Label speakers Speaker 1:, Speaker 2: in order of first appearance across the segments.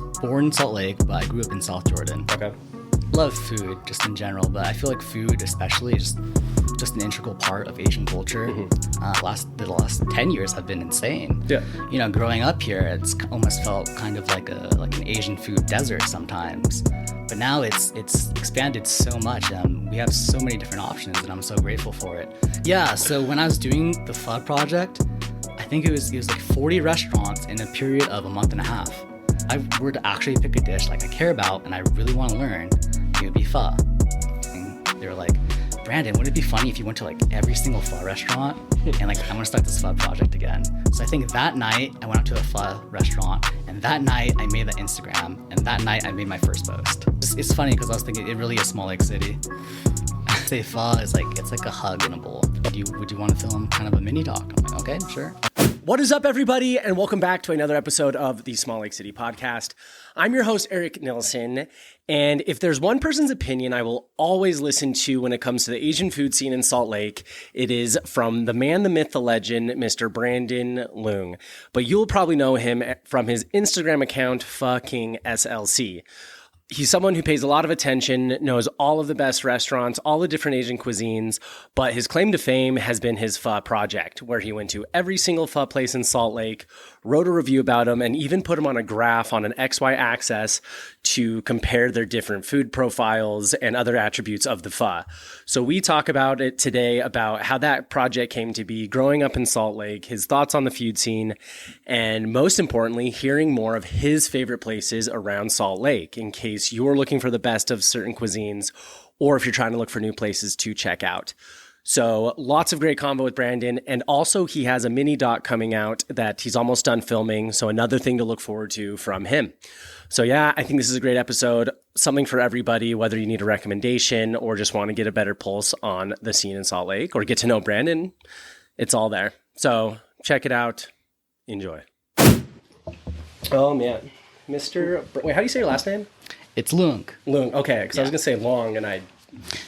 Speaker 1: was born in Salt Lake, but I grew up in South Jordan.
Speaker 2: Okay.
Speaker 1: Love food just in general, but I feel like food especially is just an integral part of Asian culture. The last 10 years have been insane.
Speaker 2: Yeah.
Speaker 1: You know, growing up here, it's almost felt kind of like an Asian food desert sometimes. But now it's expanded so much. We have so many different options, and I'm so grateful for it. Yeah. So when I was doing the pho project, I think it was like 40 restaurants in a period of a month and a half. If I were to actually pick a dish like I care about and I really want to learn, it would be pho. And they were like, Brandon, wouldn't it be funny if you went to like every single pho restaurant and like, I want to start this pho project again. So I think that night I went out to a pho restaurant, and that night I made the Instagram, and that night I made my first post. It's funny because I was thinking it really is small lake city. Say pho is like, it's like a hug in a bowl. Would you want to film kind of a mini doc? I'm like, okay, sure.
Speaker 2: What is up, everybody, and welcome back to another episode of the Small Lake City Podcast. I'm your host, Eric Nilsson, and if there's one person's opinion I will always listen to when it comes to the Asian food scene in Salt Lake, it is from the man, the myth, the legend, Mr. Brandon Luong. But you'll probably know him from his Instagram account, PhoKingSLC. He's someone who pays a lot of attention, knows all of the best restaurants, all the different Asian cuisines, but his claim to fame has been his pho project, where he went to every single pho place in Salt Lake, wrote a review about them, and even put them on a graph on an XY axis to compare their different food profiles and other attributes of the pho. So we talk about it today, about how that project came to be, growing up in Salt Lake, his thoughts on the food scene, and most importantly, hearing more of his favorite places around Salt Lake in case you're looking for the best of certain cuisines, or if you're trying to look for new places to check out. So lots of great convo with Brandon. And also he has a mini doc coming out that he's almost done filming. So another thing to look forward to from him. So yeah, I think this is a great episode. Something for everybody, whether you need a recommendation or just want to get a better pulse on the scene in Salt Lake or get to know Brandon. It's all there. So check it out. Enjoy. Oh man. Wait, how do you say your last name?
Speaker 1: It's Luong.
Speaker 2: Luong. Okay. Because I was going to say long and I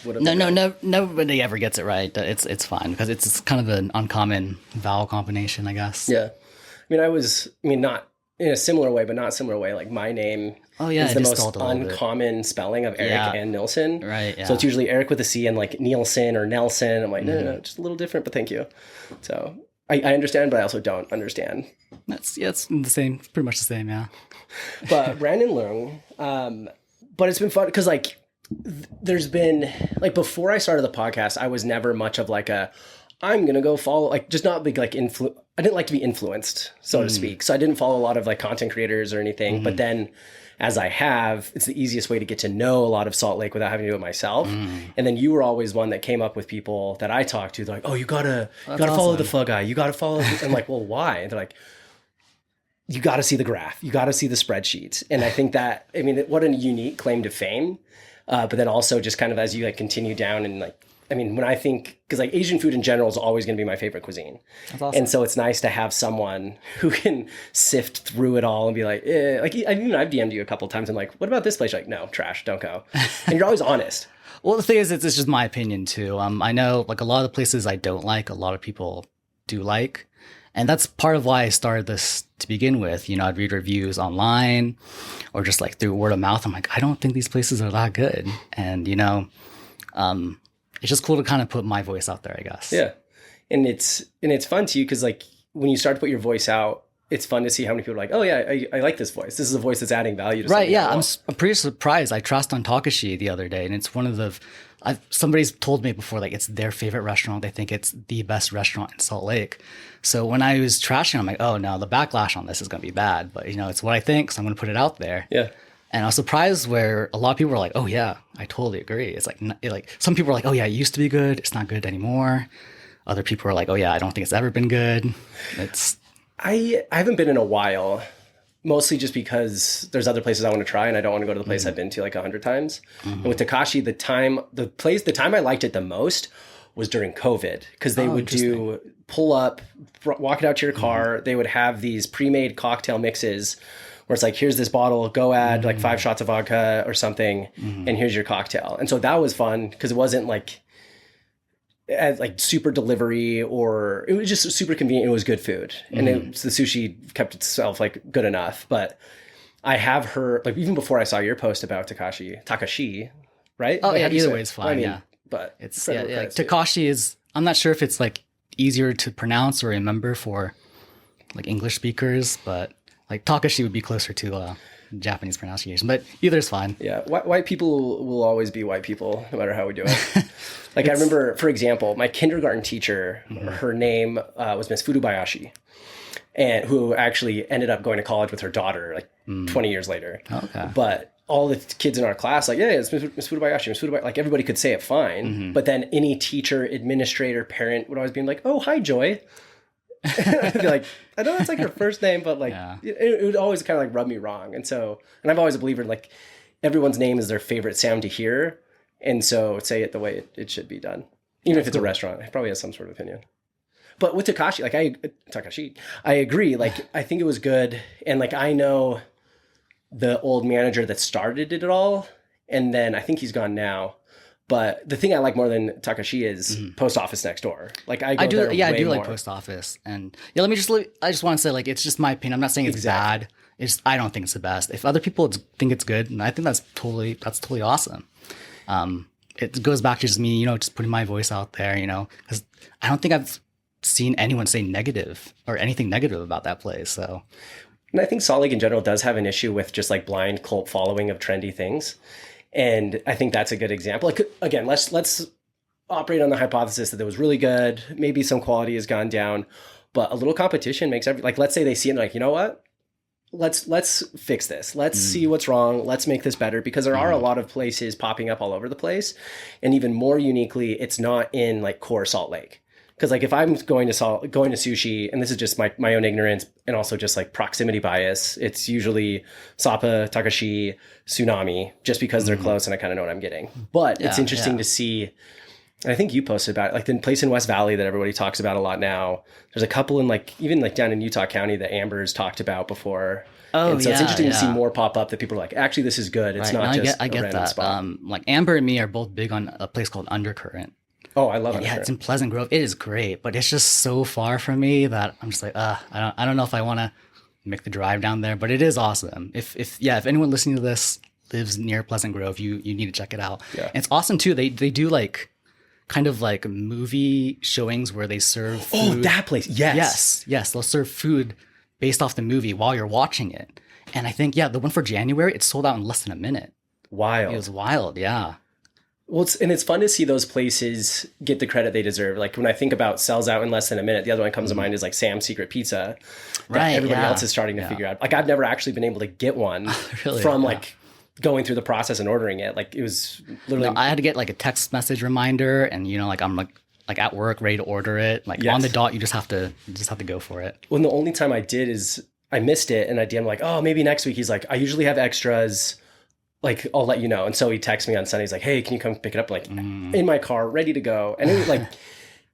Speaker 2: would have.
Speaker 1: No, nobody ever gets it right. It's fine because it's kind of an uncommon vowel combination, I guess.
Speaker 2: Yeah. Not in a similar way, but not a similar way. Like my name is the most uncommon spelling of Eric and Nilsson.
Speaker 1: Right. Yeah.
Speaker 2: So it's usually Eric with a C and like Nielsen or Nelson. I'm like, no, just a little different, but thank you. So I understand, but I also don't understand.
Speaker 1: It's the same, pretty much the same, yeah.
Speaker 2: But Brandon Luong, but it's been fun because like there's been like before I started the podcast, I was never much of like I'm gonna go follow like just not big like I didn't like to be influenced, so to speak. So I didn't follow a lot of like content creators or anything. But then as I have, it's the easiest way to get to know a lot of Salt Lake without having to do it myself. And then you were always one that came up with people that I talked to. They're like, oh, you gotta follow the pho guy. You gotta follow. I'm like, well, why? And they're like, you got to see the graph. You got to see the spreadsheet. And I think that, what a unique claim to fame. But then also just kind of as you like continue down and like, when I think, because like Asian food in general is always going to be my favorite cuisine. That's awesome. And so it's nice to have someone who can sift through it all and be like, I've DM'd you a couple of times and like, what about this place? You're like, no, trash, don't go. And you're always honest.
Speaker 1: Well, the thing is, it's just my opinion too. I know like a lot of the places I don't like, a lot of people do like. And that's part of why I started this to begin with. You know, I'd read reviews online or just like through word of mouth. I'm like, I don't think these places are that good. And, it's just cool to kind of put my voice out there, I guess. Yeah.
Speaker 2: And it's fun to you because like when you start to put your voice out, it's fun to see how many people are like, oh yeah, I like this voice. This is a voice that's adding value to something.
Speaker 1: Right, yeah. I'm pretty surprised. I trashed on Takashi the other day, and it's one of the... somebody's told me before, like, it's their favorite restaurant. They think it's the best restaurant in Salt Lake. So when I was trashing, I'm like, oh, no, the backlash on this is going to be bad. But, it's what I think, so I'm going to put it out there.
Speaker 2: Yeah.
Speaker 1: And I was surprised where a lot of people were like, oh, yeah, I totally agree. It's like some people are like, oh, yeah, it used to be good. It's not good anymore. Other people are like, oh, yeah, I don't think it's ever been good.
Speaker 2: I haven't been in a while, mostly just because there's other places I want to try and I don't want to go to the place I've been to like 100 times. And with Takashi, the time I liked it the most was during COVID because they would do pull up, walk it out to your car. They would have these pre-made cocktail mixes where it's like, here's this bottle, go add like 5 shots of vodka or something, and here's your cocktail. And so that was fun because it wasn't like super delivery, or it was just super convenient. It was good food, and the sushi kept itself like good enough. But I have heard, like, even before I saw your post about Takashi, right?
Speaker 1: Oh
Speaker 2: Like,
Speaker 1: yeah,
Speaker 2: how do you
Speaker 1: either
Speaker 2: say
Speaker 1: way
Speaker 2: it?
Speaker 1: is fine.
Speaker 2: I mean,
Speaker 1: Yeah,
Speaker 2: but
Speaker 1: it's
Speaker 2: credit where
Speaker 1: like
Speaker 2: credit's due.
Speaker 1: Takashi is. I'm not sure if it's like easier to pronounce or remember for like English speakers, but like Takashi would be closer to Japanese pronunciation. But either is fine.
Speaker 2: Yeah, white people will always be white people, no matter how we do it. Like I remember, for example, my kindergarten teacher, her name was Miss Furubayashi, and who actually ended up going to college with her daughter like 20 years later.
Speaker 1: Okay.
Speaker 2: But all the kids in our class, like, yeah, it's Miss Furubayashi, Miss Furubayashi. Like everybody could say it fine, but then any teacher, administrator, parent would always be like, "Oh, hi, Joy." I'd be like, I know it's like her first name, but like it would always kind of like rub me wrong. And I'm always a believer, like everyone's name is their favorite sound to hear. And so say it the way it should be done. Even if it's a restaurant, it probably has some sort of opinion. But with Takashi, I agree. Like, I think it was good. And like, I know the old manager that started it all. And then I think he's gone now. But the thing I like more than Takashi is post office next door. Like I do
Speaker 1: like post office, and yeah. I just want to say, like, it's just my opinion. I'm not saying it's bad. I don't think it's the best. If other people think it's good, and I think that's totally awesome. It goes back to just me, just putting my voice out there, because I don't think I've seen anyone say negative or anything negative about that place. So,
Speaker 2: and I think Salt Lake in general does have an issue with just like blind cult following of trendy things. And I think that's a good example. Like, again, let's operate on the hypothesis that it was really good. Maybe some quality has gone down, but a little competition makes like, let's say they see it and like, you know what? Let's fix this. Let's see what's wrong. Let's make this better, because there are a lot of places popping up all over the place. And even more uniquely, it's not in like core Salt Lake. Because like if I'm going to sushi, and this is just my own ignorance and also just like proximity bias, it's usually Sapa, Takashi, Tsunami, just because they're close and I kind of know what I'm getting. But it's interesting to see, and I think you posted about it, like the place in West Valley that everybody talks about a lot now. There's a couple in like, even like down in Utah County that Amber's talked about before.
Speaker 1: Oh,
Speaker 2: and so it's interesting to see more pop up that people are like, actually, this is good. It's not just a random
Speaker 1: that.
Speaker 2: spot.
Speaker 1: Like Amber and me are both big on a place called Undercurrent.
Speaker 2: Oh, I love it.
Speaker 1: Yeah, it's in Pleasant Grove. It is great, but it's just so far from me that I'm just like, I don't know if I want to make the drive down there, but it is awesome. If anyone listening to this lives near Pleasant Grove, you need to check it out. Yeah. And it's awesome too. They do like kind of like movie showings where they serve food.
Speaker 2: Oh, that place. Yes.
Speaker 1: They'll serve food based off the movie while you're watching it. And I think, the one for January, it sold out in less than a minute.
Speaker 2: Wild.
Speaker 1: It was wild. Yeah.
Speaker 2: Well, it's fun to see those places get the credit they deserve. Like when I think about sells out in less than a minute, the other one that comes to mind is like Sam's Secret Pizza. Right. Everybody else is starting to figure out. Like I've never actually been able to get one from like going through the process and ordering it. Like it was literally.
Speaker 1: No, I had to get like a text message reminder, and like I'm like at work ready to order it. Like on the dot, you just have to go for it.
Speaker 2: Well, the only time I did is I missed it, and I DM like, oh, maybe next week. He's like, I usually have extras. Like, I'll let you know. And so he texts me on Sunday. He's like, hey, can you come pick it up? Like in my car, ready to go. And it was like,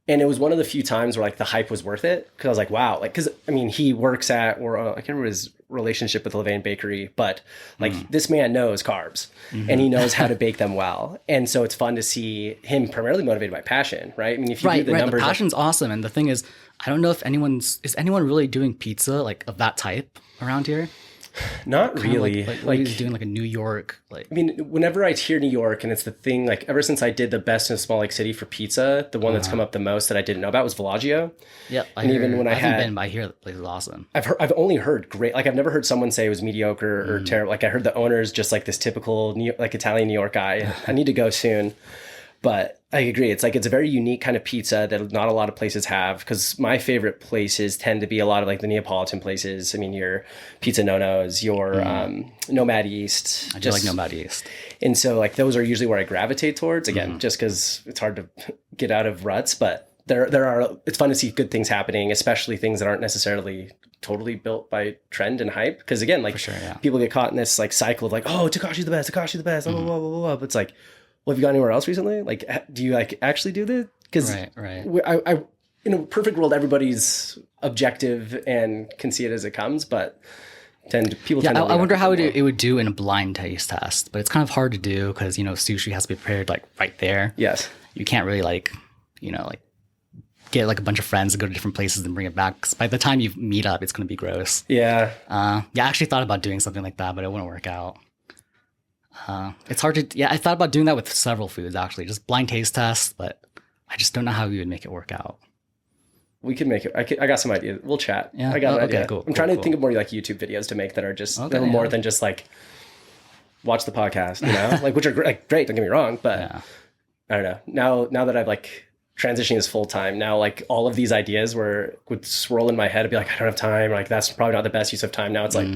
Speaker 2: and it was one of the few times where like the hype was worth it. Cause I was like, wow. Like, cause I mean, he works at, or I can't remember his relationship with the Levain Bakery, but like this man knows carbs and he knows how to bake them well. And so it's fun to see him primarily motivated by passion, right? I mean, if you do the numbers.
Speaker 1: The passion's awesome. And the thing is, I don't know if is anyone really doing pizza like of that type around here?
Speaker 2: Not really.
Speaker 1: Like he's doing like a New York, like.
Speaker 2: I mean, whenever I hear New York, and it's the thing, like ever since I did the best in a small lake city for pizza, the one that's come up the most that I didn't know about was Villaggio.
Speaker 1: Yep.
Speaker 2: I haven't
Speaker 1: been, but I hear the place is awesome.
Speaker 2: I've only heard great. Like I've never heard someone say it was mediocre or terrible. Like I heard the owner's just like this typical Italian New York guy. I need to go soon. But I agree. It's like, it's a very unique kind of pizza that not a lot of places have, because my favorite places tend to be a lot of like the Neapolitan places. I mean, your Pizza No-Nos, your Nomad East.
Speaker 1: I do like Nomad East.
Speaker 2: And so like those are usually where I gravitate towards, again, just because it's hard to get out of ruts. But it's fun to see good things happening, especially things that aren't necessarily totally built by trend and hype. Because again, like people get caught in this like cycle of like, oh, Takashi's the best, blah, blah, blah, blah, blah. But it's like, well, have you gone anywhere else recently? Like, do you like actually do this? Because I, in a perfect world, everybody's objective and can see it as it comes, but people tend to.
Speaker 1: I wonder how it would do in a blind taste test, but it's kind of hard to do because sushi has to be prepared like right there.
Speaker 2: Yes,
Speaker 1: you can't really get like a bunch of friends to go to different places and bring it back. 'Cause by the time you meet up, it's going to be gross.
Speaker 2: Yeah.
Speaker 1: I actually thought about doing something like that, but it wouldn't work out. It's hard to, I thought about doing that with several foods actually, just blind taste tests, but I just don't know how we would make it work out.
Speaker 2: We could make it. I got some ideas. We'll chat.
Speaker 1: Yeah.
Speaker 2: I got an
Speaker 1: okay,
Speaker 2: idea.
Speaker 1: cool.
Speaker 2: I'm trying to think of more like YouTube videos to make that are just
Speaker 1: Okay,
Speaker 2: more than just like watch the podcast, you know, like which are like great. Don't get me wrong, but I don't know. Now that I've like transitioning is full time, now like all of these ideas would swirl in my head. I'd be like, I don't have time. Like that's probably not the best use of time. Now it's like,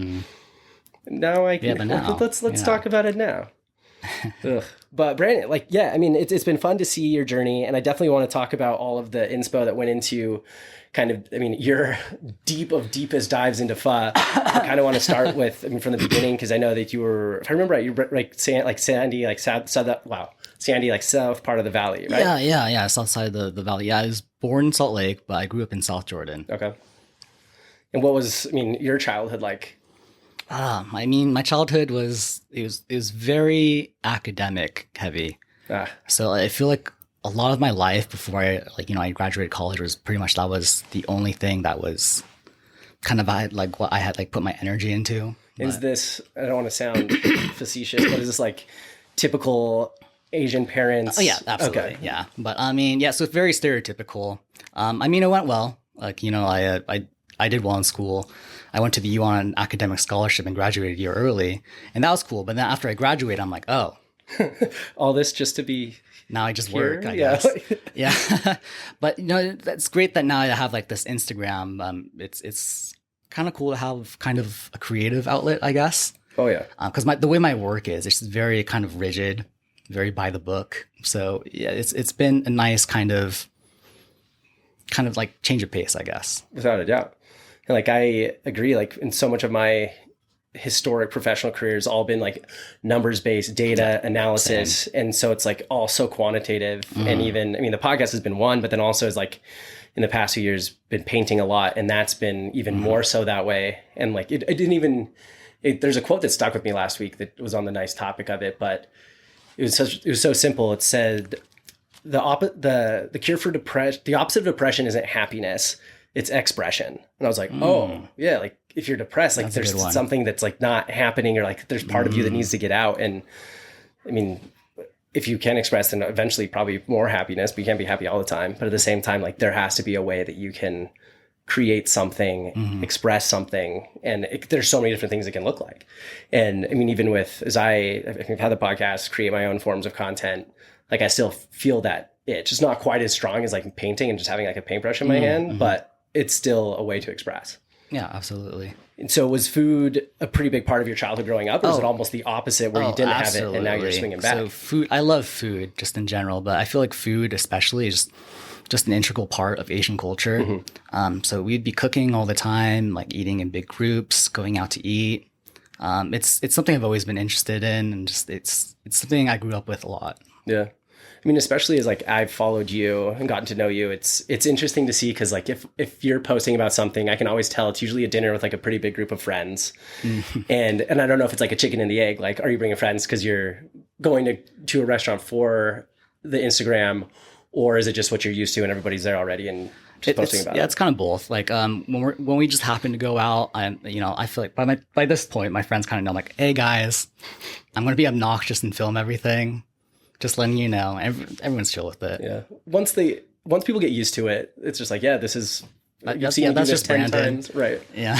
Speaker 2: now I can.
Speaker 1: But now,
Speaker 2: let's talk about it now. Ugh. But Brandon, like, yeah, I mean, it's been fun to see your journey, and I definitely want to talk about all of the inspo that went into kind of, I mean, your deepest dives into pho. I kind of want to start with, I mean, from the beginning, because I know that you were, if I remember right, you were like Sandy, like Sandy, like south part of the valley, right?
Speaker 1: Yeah, south side of the valley. Yeah, I was born in Salt Lake, but I grew up in South Jordan.
Speaker 2: Okay. And what was, I mean, your childhood like?
Speaker 1: I mean, my childhood was very academic heavy. So I feel like a lot of my life before I graduated college was pretty much, that was the only thing that was kind of what I had like put my energy into.
Speaker 2: Is this, I don't want to sound facetious, but is this like typical Asian parents?
Speaker 1: Oh yeah, absolutely. Okay. Yeah. But I mean, yeah, so it's very stereotypical. I mean, it went well. Like, you know, I did well in school. I went to the U on an academic scholarship and graduated a year early, and that was cool. But then after I graduated, I'm like, oh,
Speaker 2: all this just to be
Speaker 1: now I just
Speaker 2: here?
Speaker 1: work, I guess. Yeah. But you know, that's great that now I have like this Instagram. It's kind of cool to have kind of a creative outlet, I guess.
Speaker 2: Oh yeah.
Speaker 1: Because the way my work is, it's very kind of rigid, very by the book. So yeah, it's been a nice kind of like change of pace, I guess.
Speaker 2: Without a doubt. And like, I agree, like in so much of my historic professional career has all been like numbers-based data analysis. Same. And so it's like all so quantitative. And even, I mean, the podcast has been one, but then also is like in the past few years been painting a lot. And that's been even more so that way. And like, it didn't even, there's a quote that stuck with me last week that was on the nice topic of it, but it was so simple. It said, the cure for depression, the opposite of depression isn't happiness, it's expression. And I was like, oh yeah, like if you're depressed, like there's something that's like not happening, or like there's part of you that needs to get out. And I mean, if you can express, then eventually probably more happiness, but you can't be happy all the time. But at the same time, like there has to be a way that you can create something, express something. And there's so many different things it can look like. And I mean, even with, as I've had the podcast, create my own forms of content, like I still feel that itch. It's not quite as strong as like painting and just having like a paintbrush in my hand, but it's still a way to express.
Speaker 1: Yeah, absolutely.
Speaker 2: And so was food a pretty big part of your childhood growing up, or is it almost the opposite where you didn't have it and now you're swinging back?
Speaker 1: So food, I love food just in general, but I feel like food especially is just an integral part of Asian culture. So we'd be cooking all the time, like eating in big groups, going out to eat. It's something I've always been interested in, and just it's something I grew up with a lot.
Speaker 2: Yeah. I mean, especially as like I've followed you and gotten to know you, it's interesting to see, because like if you're posting about something, I can always tell it's usually a dinner with like a pretty big group of friends. And I don't know if it's like a chicken and the egg, like are you bringing friends because you're going to a restaurant for the Instagram, or is it just what you're used to and everybody's there already and just posting about it?
Speaker 1: Yeah, it's kind of both. Like when we just happen to go out, I feel like by this point my friends kind of know, like, hey guys, I'm going to be obnoxious and film everything. Just letting you know, everyone's chill with it.
Speaker 2: Yeah. Once people get used to it, it's just like, yeah, this is, you've seen me do this 10 times. Right.
Speaker 1: Yeah.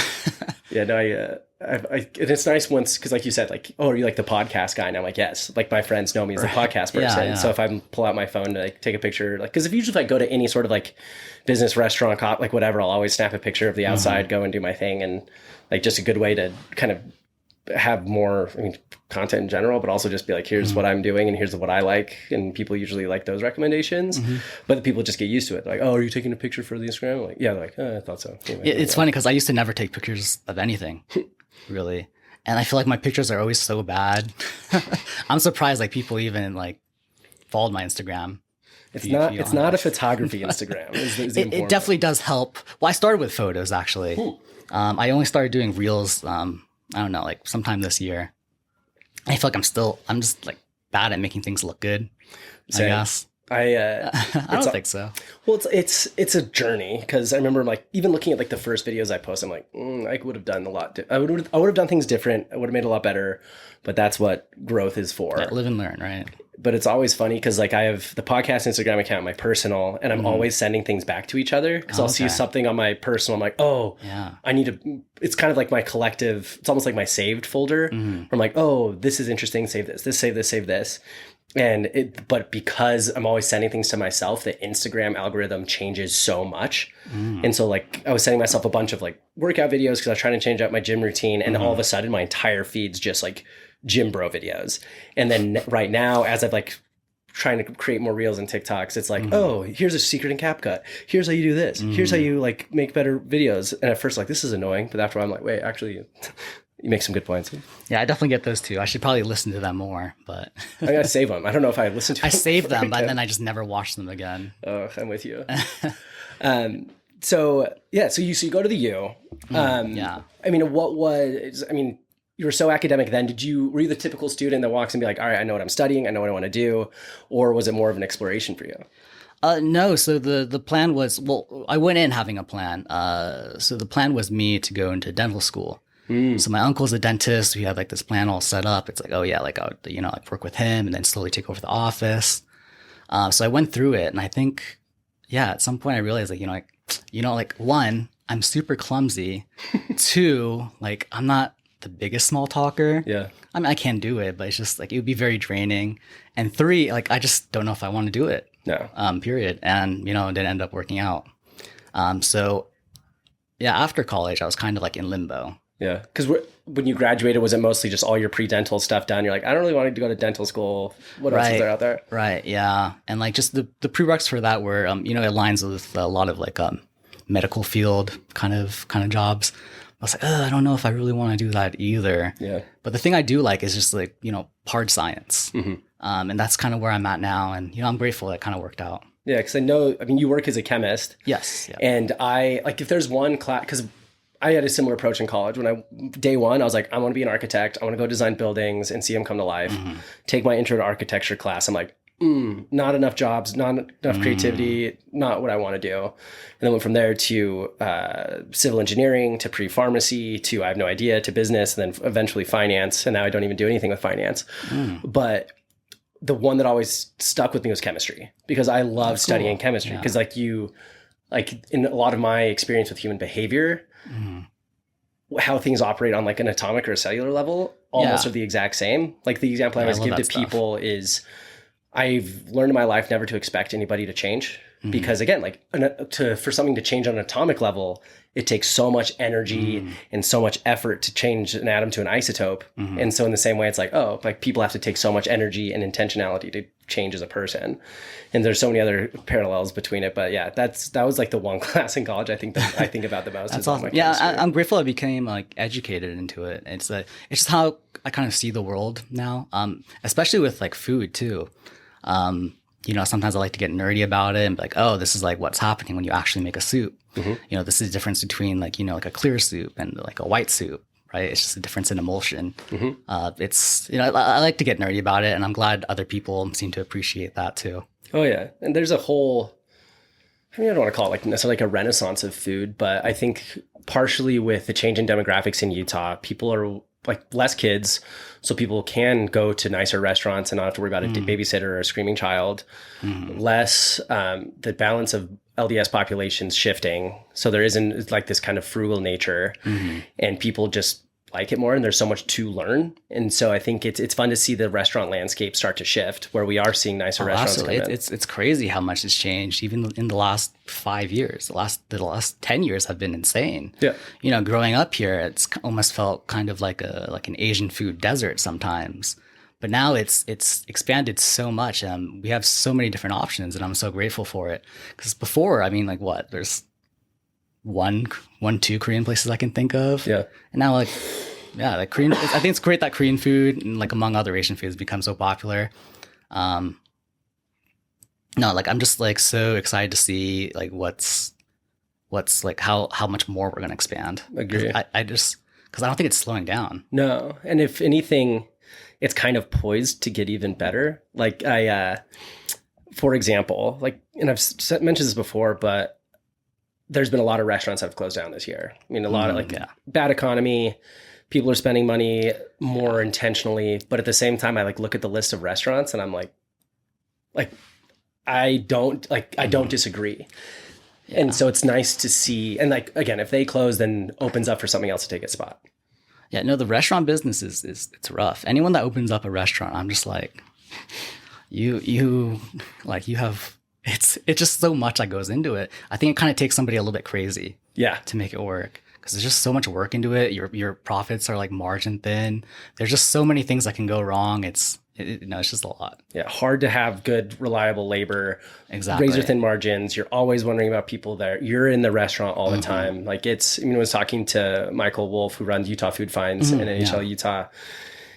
Speaker 2: Yeah. No, it's nice once, because like you said, like, oh, are you like the podcast guy? And I'm like, yes. Like my friends know me as the podcast person. Yeah. So if I pull out my phone to like take a picture, like, because if usually if I go to any sort of like business, restaurant, like whatever, I'll always snap a picture of the outside, go and do my thing. And like just a good way to kind of have more, I mean, content in general, but also just be like, here's what I'm doing and here's what I like. And people usually like those recommendations, but the people just get used to it. Like, oh, are you taking a picture for the Instagram? I'm like, yeah, like, I thought so. Anyway,
Speaker 1: it's funny because I used to never take pictures of anything, really. And I feel like my pictures are always so bad. I'm surprised like people even like followed my Instagram.
Speaker 2: It's not a photography Instagram.
Speaker 1: It definitely does help. Well, I started with photos actually. I only started doing reels, I don't know, like sometime this year. I feel like I'm just like bad at making things look good, I guess. I don't think so.
Speaker 2: Well, it's a journey, because I remember like even looking at like the first videos I posted, I'm like, I would have done a lot. I would have done things different. I would have made it a lot better. But that's what growth is for.
Speaker 1: Yeah, live and learn, right?
Speaker 2: But it's always funny because like I have the podcast Instagram account, my personal, and I'm always sending things back to each other, because I'll see something on my personal. I'm like, oh, yeah, I need to. It's kind of like my collective. It's almost like my saved folder. Where I'm like, oh, this is interesting. Save this. Save this. Save this. But because I'm always sending things to myself, the Instagram algorithm changes so much. And so like I was sending myself a bunch of like workout videos because I was trying to change out my gym routine. And all of a sudden my entire feed's just like gym bro videos. And then right now, as I've like trying to create more reels and TikToks, it's like, oh, here's a secret in CapCut. Here's how you do this. Here's how you like make better videos. And at first like, this is annoying. But after I'm like, wait, actually... You make some good points.
Speaker 1: Yeah, I definitely get those too. I should probably listen to them more, but
Speaker 2: I gotta save them. I don't know if I listen to them.
Speaker 1: I save them, but then I just never watch them again.
Speaker 2: Oh, I'm with you. So you go to the U.
Speaker 1: Yeah.
Speaker 2: I mean, you were so academic then. Were you the typical student that walks and be like, all right, I know what I'm studying, I know what I want to do, or was it more of an exploration for you?
Speaker 1: No. So the plan was, I went in having a plan. So the plan was me to go into dental school. So my uncle's a dentist. We had like this plan all set up. It's like, oh yeah, like I would, like work with him and then slowly take over the office. So I went through it, and I think, yeah, at some point I realized like, one, I'm super clumsy. Two, like I'm not the biggest small talker. Yeah. I mean, I can do it, but it's just like, it would be very draining. And three, like, I just don't know if I want to do it. No. Period. And, it didn't end up working out. So yeah, after college, I was kind of like in limbo.
Speaker 2: Yeah, because when you graduated, was it mostly just all your pre-dental stuff done? You're like, I don't really want to go to dental school. What else is there out there?
Speaker 1: Right, yeah. And like just the prereqs for that were, it aligns with a lot of like medical field kind of jobs. I was like, I don't know if I really want to do that either. Yeah. But the thing I do like is just like, hard science. And that's kind of where I'm at now. And, I'm grateful that kind of worked out.
Speaker 2: Yeah, because you work as a chemist.
Speaker 1: Yes. Yeah.
Speaker 2: And if there's one class, because I had a similar approach in college. Day one, I was like, I want to be an architect. I want to go design buildings and see them come to life. Take my intro to architecture class. I'm like, not enough jobs, not enough creativity, not what I want to do. And then went from there to civil engineering, to pre-pharmacy, to I have no idea, to business, and then eventually finance. And now I don't even do anything with finance. But the one that always stuck with me was chemistry, because I love studying chemistry. Because in a lot of my experience with human behavior, how things operate on like an atomic or a cellular level almost are the exact same. Like the example I always give to people is I've learned in my life never to expect anybody to change, because again, like for something to change on an atomic level, it takes so much energy and so much effort to change an atom to an isotope. And so in the same way, it's like, people have to take so much energy and intentionality to change as a person. And there's so many other parallels between it. But yeah, that was like the one class in college I think about the most.
Speaker 1: That's awesome. Yeah, I'm grateful I became like educated into it. It's just how I kind of see the world now, especially with like food too. Sometimes I like to get nerdy about it and be like, oh, this is like what's happening when you actually make a soup. This is the difference between like, like a clear soup and like a white soup, right? It's just a difference in emulsion. It's, I like to get nerdy about it, and I'm glad other people seem to appreciate that too.
Speaker 2: Oh yeah. And there's a whole, I don't want to call it like necessarily like a renaissance of food, but I think partially with the change in demographics in Utah, people are like less kids, so people can go to nicer restaurants and not have to worry about a babysitter or a screaming child. Less, the balance of LDS populations shifting, so there isn't like this kind of frugal nature, and people just like it more, and there's so much to learn. And so I think it's fun to see the restaurant landscape start to shift, where we are seeing nicer restaurants.
Speaker 1: Absolutely. It's crazy how much has changed even in the last 5 years. The last 10 years have been insane. Yeah. Growing up here, it's almost felt kind of like an Asian food desert sometimes. But now it's expanded so much. We have so many different options, and I'm so grateful for it. Because before, I mean, like there's two Korean places I can think of. Yeah. And now like Korean, I think it's great that Korean food and like among other Asian foods become so popular. I'm just like so excited to see like what's like how much more we're going to expand.
Speaker 2: Agree.
Speaker 1: Because I don't think it's slowing down.
Speaker 2: No. And if anything, it's kind of poised to get even better. Like for example, like, and I've mentioned this before, but there's been a lot of restaurants that have closed down this year. I mean, a lot of like bad economy, people are spending money more intentionally, but at the same time, I like look at the list of restaurants and I'm like, I don't disagree. Yeah. And so it's nice to see, and like, again, if they close, then opens up for something else to take its spot.
Speaker 1: Yeah, no, the restaurant business is it's rough. Anyone that opens up a restaurant, I'm just like, you have, it's just so much that goes into it. I think it kind of takes somebody a little bit crazy. Yeah. To make it work. Because there's just so much work into it. Your profits are like margin thin. There's just so many things that can go wrong. It's just a lot. Yeah, hard to have good, reliable labor. Exactly. Razor thin margins. You're always wondering about people there. You're in the restaurant all the time. Like I was talking to Michael Wolf, who runs Utah Food Finds in NHL Utah.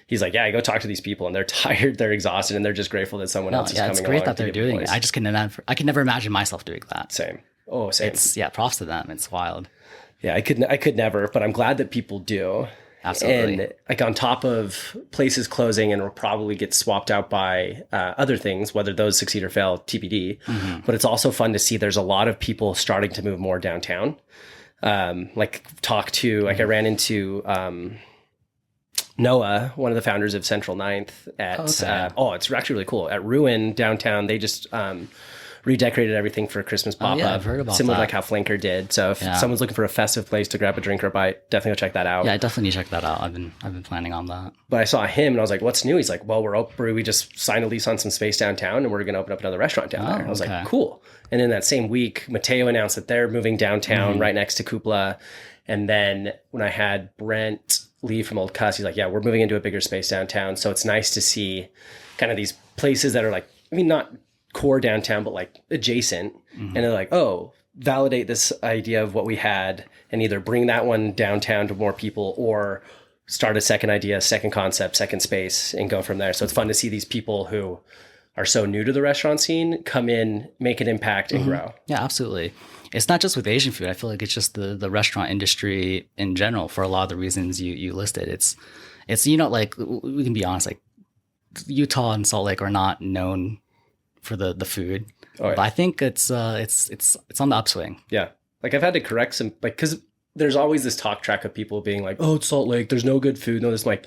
Speaker 1: He's like, yeah, I go talk to these people and they're tired, they're exhausted, and they're just grateful that someone else is coming along. It's great that they're doing it. I can never imagine myself doing that. Same. Oh, same. Props to them. It's wild. Yeah, I could never, but I'm glad that people do. Absolutely. And like on top of places closing and will probably get swapped out by other things, whether those succeed or fail, TBD. But it's also fun to see there's a lot of people starting to move more downtown. I ran into Noah, one of the founders of Central Ninth at, it's actually really cool. At Ruin downtown, they just redecorated everything for a Christmas pop-up. Yeah, I've heard about similar to like how Flanker did. So if someone's looking for a festive place to grab a drink or a bite, definitely go check that out. Yeah, I definitely need to check that out. I've been planning on that. But I saw him and I was like, what's new? He's like, well, we just signed a lease on some space downtown and we're going to open up another restaurant down there. I was like, cool. And in that same week, Mateo announced that they're moving downtown right next to Kupla. And then when I had Brent Lee from Old Cuss, he's like, yeah, we're moving into a bigger space downtown. So it's nice to see kind of these places that are like, not core downtown, but like adjacent. And they're like, oh, validate this idea of what we had and either bring that one downtown to more people or start a second idea, second concept, second space and go from there. So it's fun to see these people who are so new to the restaurant scene come in, make an impact and grow. Yeah, absolutely. It's not just with Asian food. I feel like it's just the restaurant industry in general for a lot of the reasons you listed. It's like we can be honest, like Utah and Salt Lake are not known for the food. But I think it's on the upswing. Yeah. Like I've had to correct some, like, cause there's always this talk track of people being like, oh, it's Salt Lake, there's no good food. No, this, like,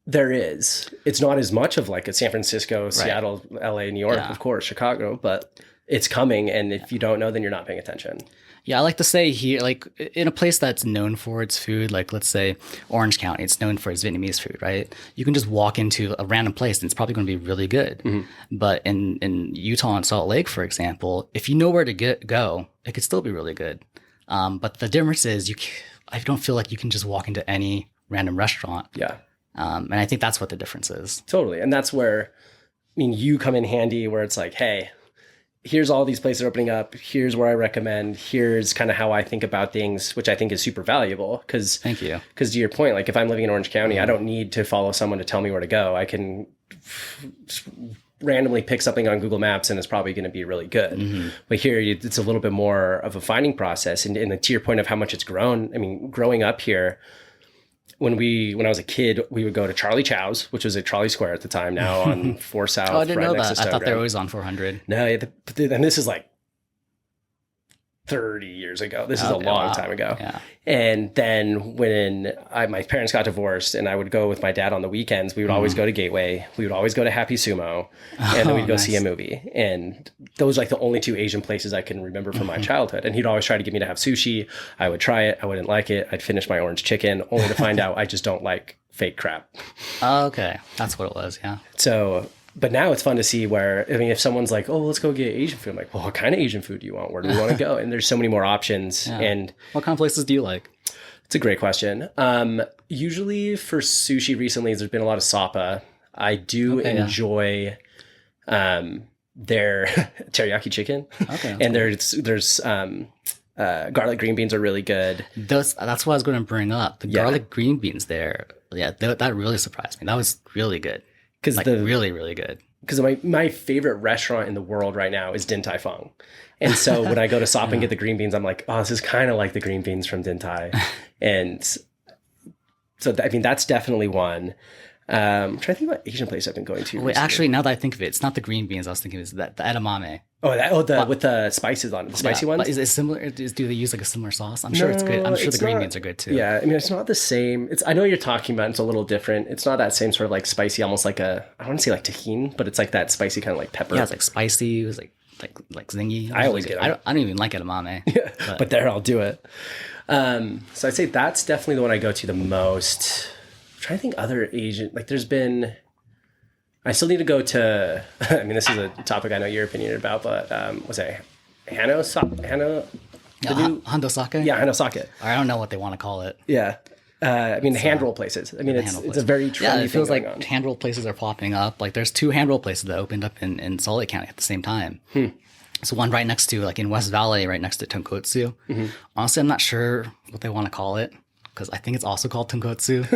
Speaker 1: there is. It's not as much of like a San Francisco, Seattle, LA, New York, of course, Chicago, but it's coming. And if you don't know, then you're not paying attention. Yeah, I like to say here, like in a place that's known for its food, like let's say Orange County, it's known for its Vietnamese food, right? You can just walk into a random place and it's probably going to be really good. But in Utah and Salt Lake, for example, if you know where to go, it could still be really good. But the difference is I don't feel like you can just walk into any random restaurant. Yeah. And I think that's what the difference is. Totally. And that's where, you come in handy where it's like, hey, here's all these places opening up. Here's where I recommend. Here's kind of how I think about things, which I think is super valuable. Thank you. Because to your point, like if I'm living in Orange County, I don't need to follow someone to tell me where to go. I can randomly pick something on Google Maps and it's probably going to be really good. But here it's a little bit more of a finding process. And to your point of how much it's grown, growing up here, when I was a kid, we would go to Charlie Chow's, which was at Trolley Square at the time, now on 4 South. Oh, I didn't know that. I thought they were always on 400. No, and this is like 30 years ago. This is a long time ago. Yeah. And then when my parents got divorced and I would go with my dad on the weekends, we would always go to Gateway. We would always go to Happy Sumo and then we'd go see a movie. And those were like the only 2 Asian places I can remember from my childhood. And he'd always try to get me to have sushi. I would try it. I wouldn't like it. I'd finish my orange chicken only to find out I just don't like fake crap. Oh, okay. That's what it was. Yeah. So, but now it's fun to see where, if someone's like, oh, let's go get Asian food. I'm like, well, what kind of Asian food do you want? Where do we want to go? And there's so many more options. Yeah. And what kind of places do you like? It's a great question. Usually for sushi recently, there's been a lot of Sapa. I do enjoy their teriyaki chicken. Okay. And cool. there's garlic green beans are really good. That's what I was going to bring up. The garlic green beans there. Yeah, that really surprised me. That was really good. Really, really good. Because my favorite restaurant in the world right now is Din Tai Fung. And so when I go to Sop and get the green beans, I'm like, oh, this is kind of like the green beans from Din Tai. And so, that's definitely one.
Speaker 2: I'm trying to think about Asian place I've been going to.
Speaker 1: Wait,
Speaker 2: recently.
Speaker 1: actually, now that I think of it, it's not the green beans. I was thinking it's the edamame.
Speaker 2: With the spices on it, the spicy ones.
Speaker 1: But is it similar? Do they use like a similar sauce? I'm sure it's good. I'm sure the green beans are good too.
Speaker 2: Yeah, I mean, it's not the same. I know what you're talking about. It's a little different. It's not that same sort of like spicy, almost like I don't want to say like tahini, but it's like that spicy kind of like pepper.
Speaker 1: Yeah, it's like spicy. It was like zingy.
Speaker 2: I always get it.
Speaker 1: I don't even like edamame.
Speaker 2: Yeah, but there, I'll do it. So I'd say that's definitely the one I go to the most. I'm trying to think other Asian, like there's been, I still need to go to, I mean, this is a topic I know your opinion about, but was it Hano?
Speaker 1: Hondo sake?
Speaker 2: Yeah, Hanosake.
Speaker 1: I don't know what they want to call it.
Speaker 2: Yeah. I mean, hand roll places. I mean, it's a very trendy
Speaker 1: it feels
Speaker 2: thing
Speaker 1: like hand roll places are popping up. Like there's 2 hand roll places that opened up in Salt Lake County at the same time. So one right next to, like in West Valley, right next to Tonkotsu. Honestly, I'm not sure what they want to call it because I think it's also called Tonkotsu.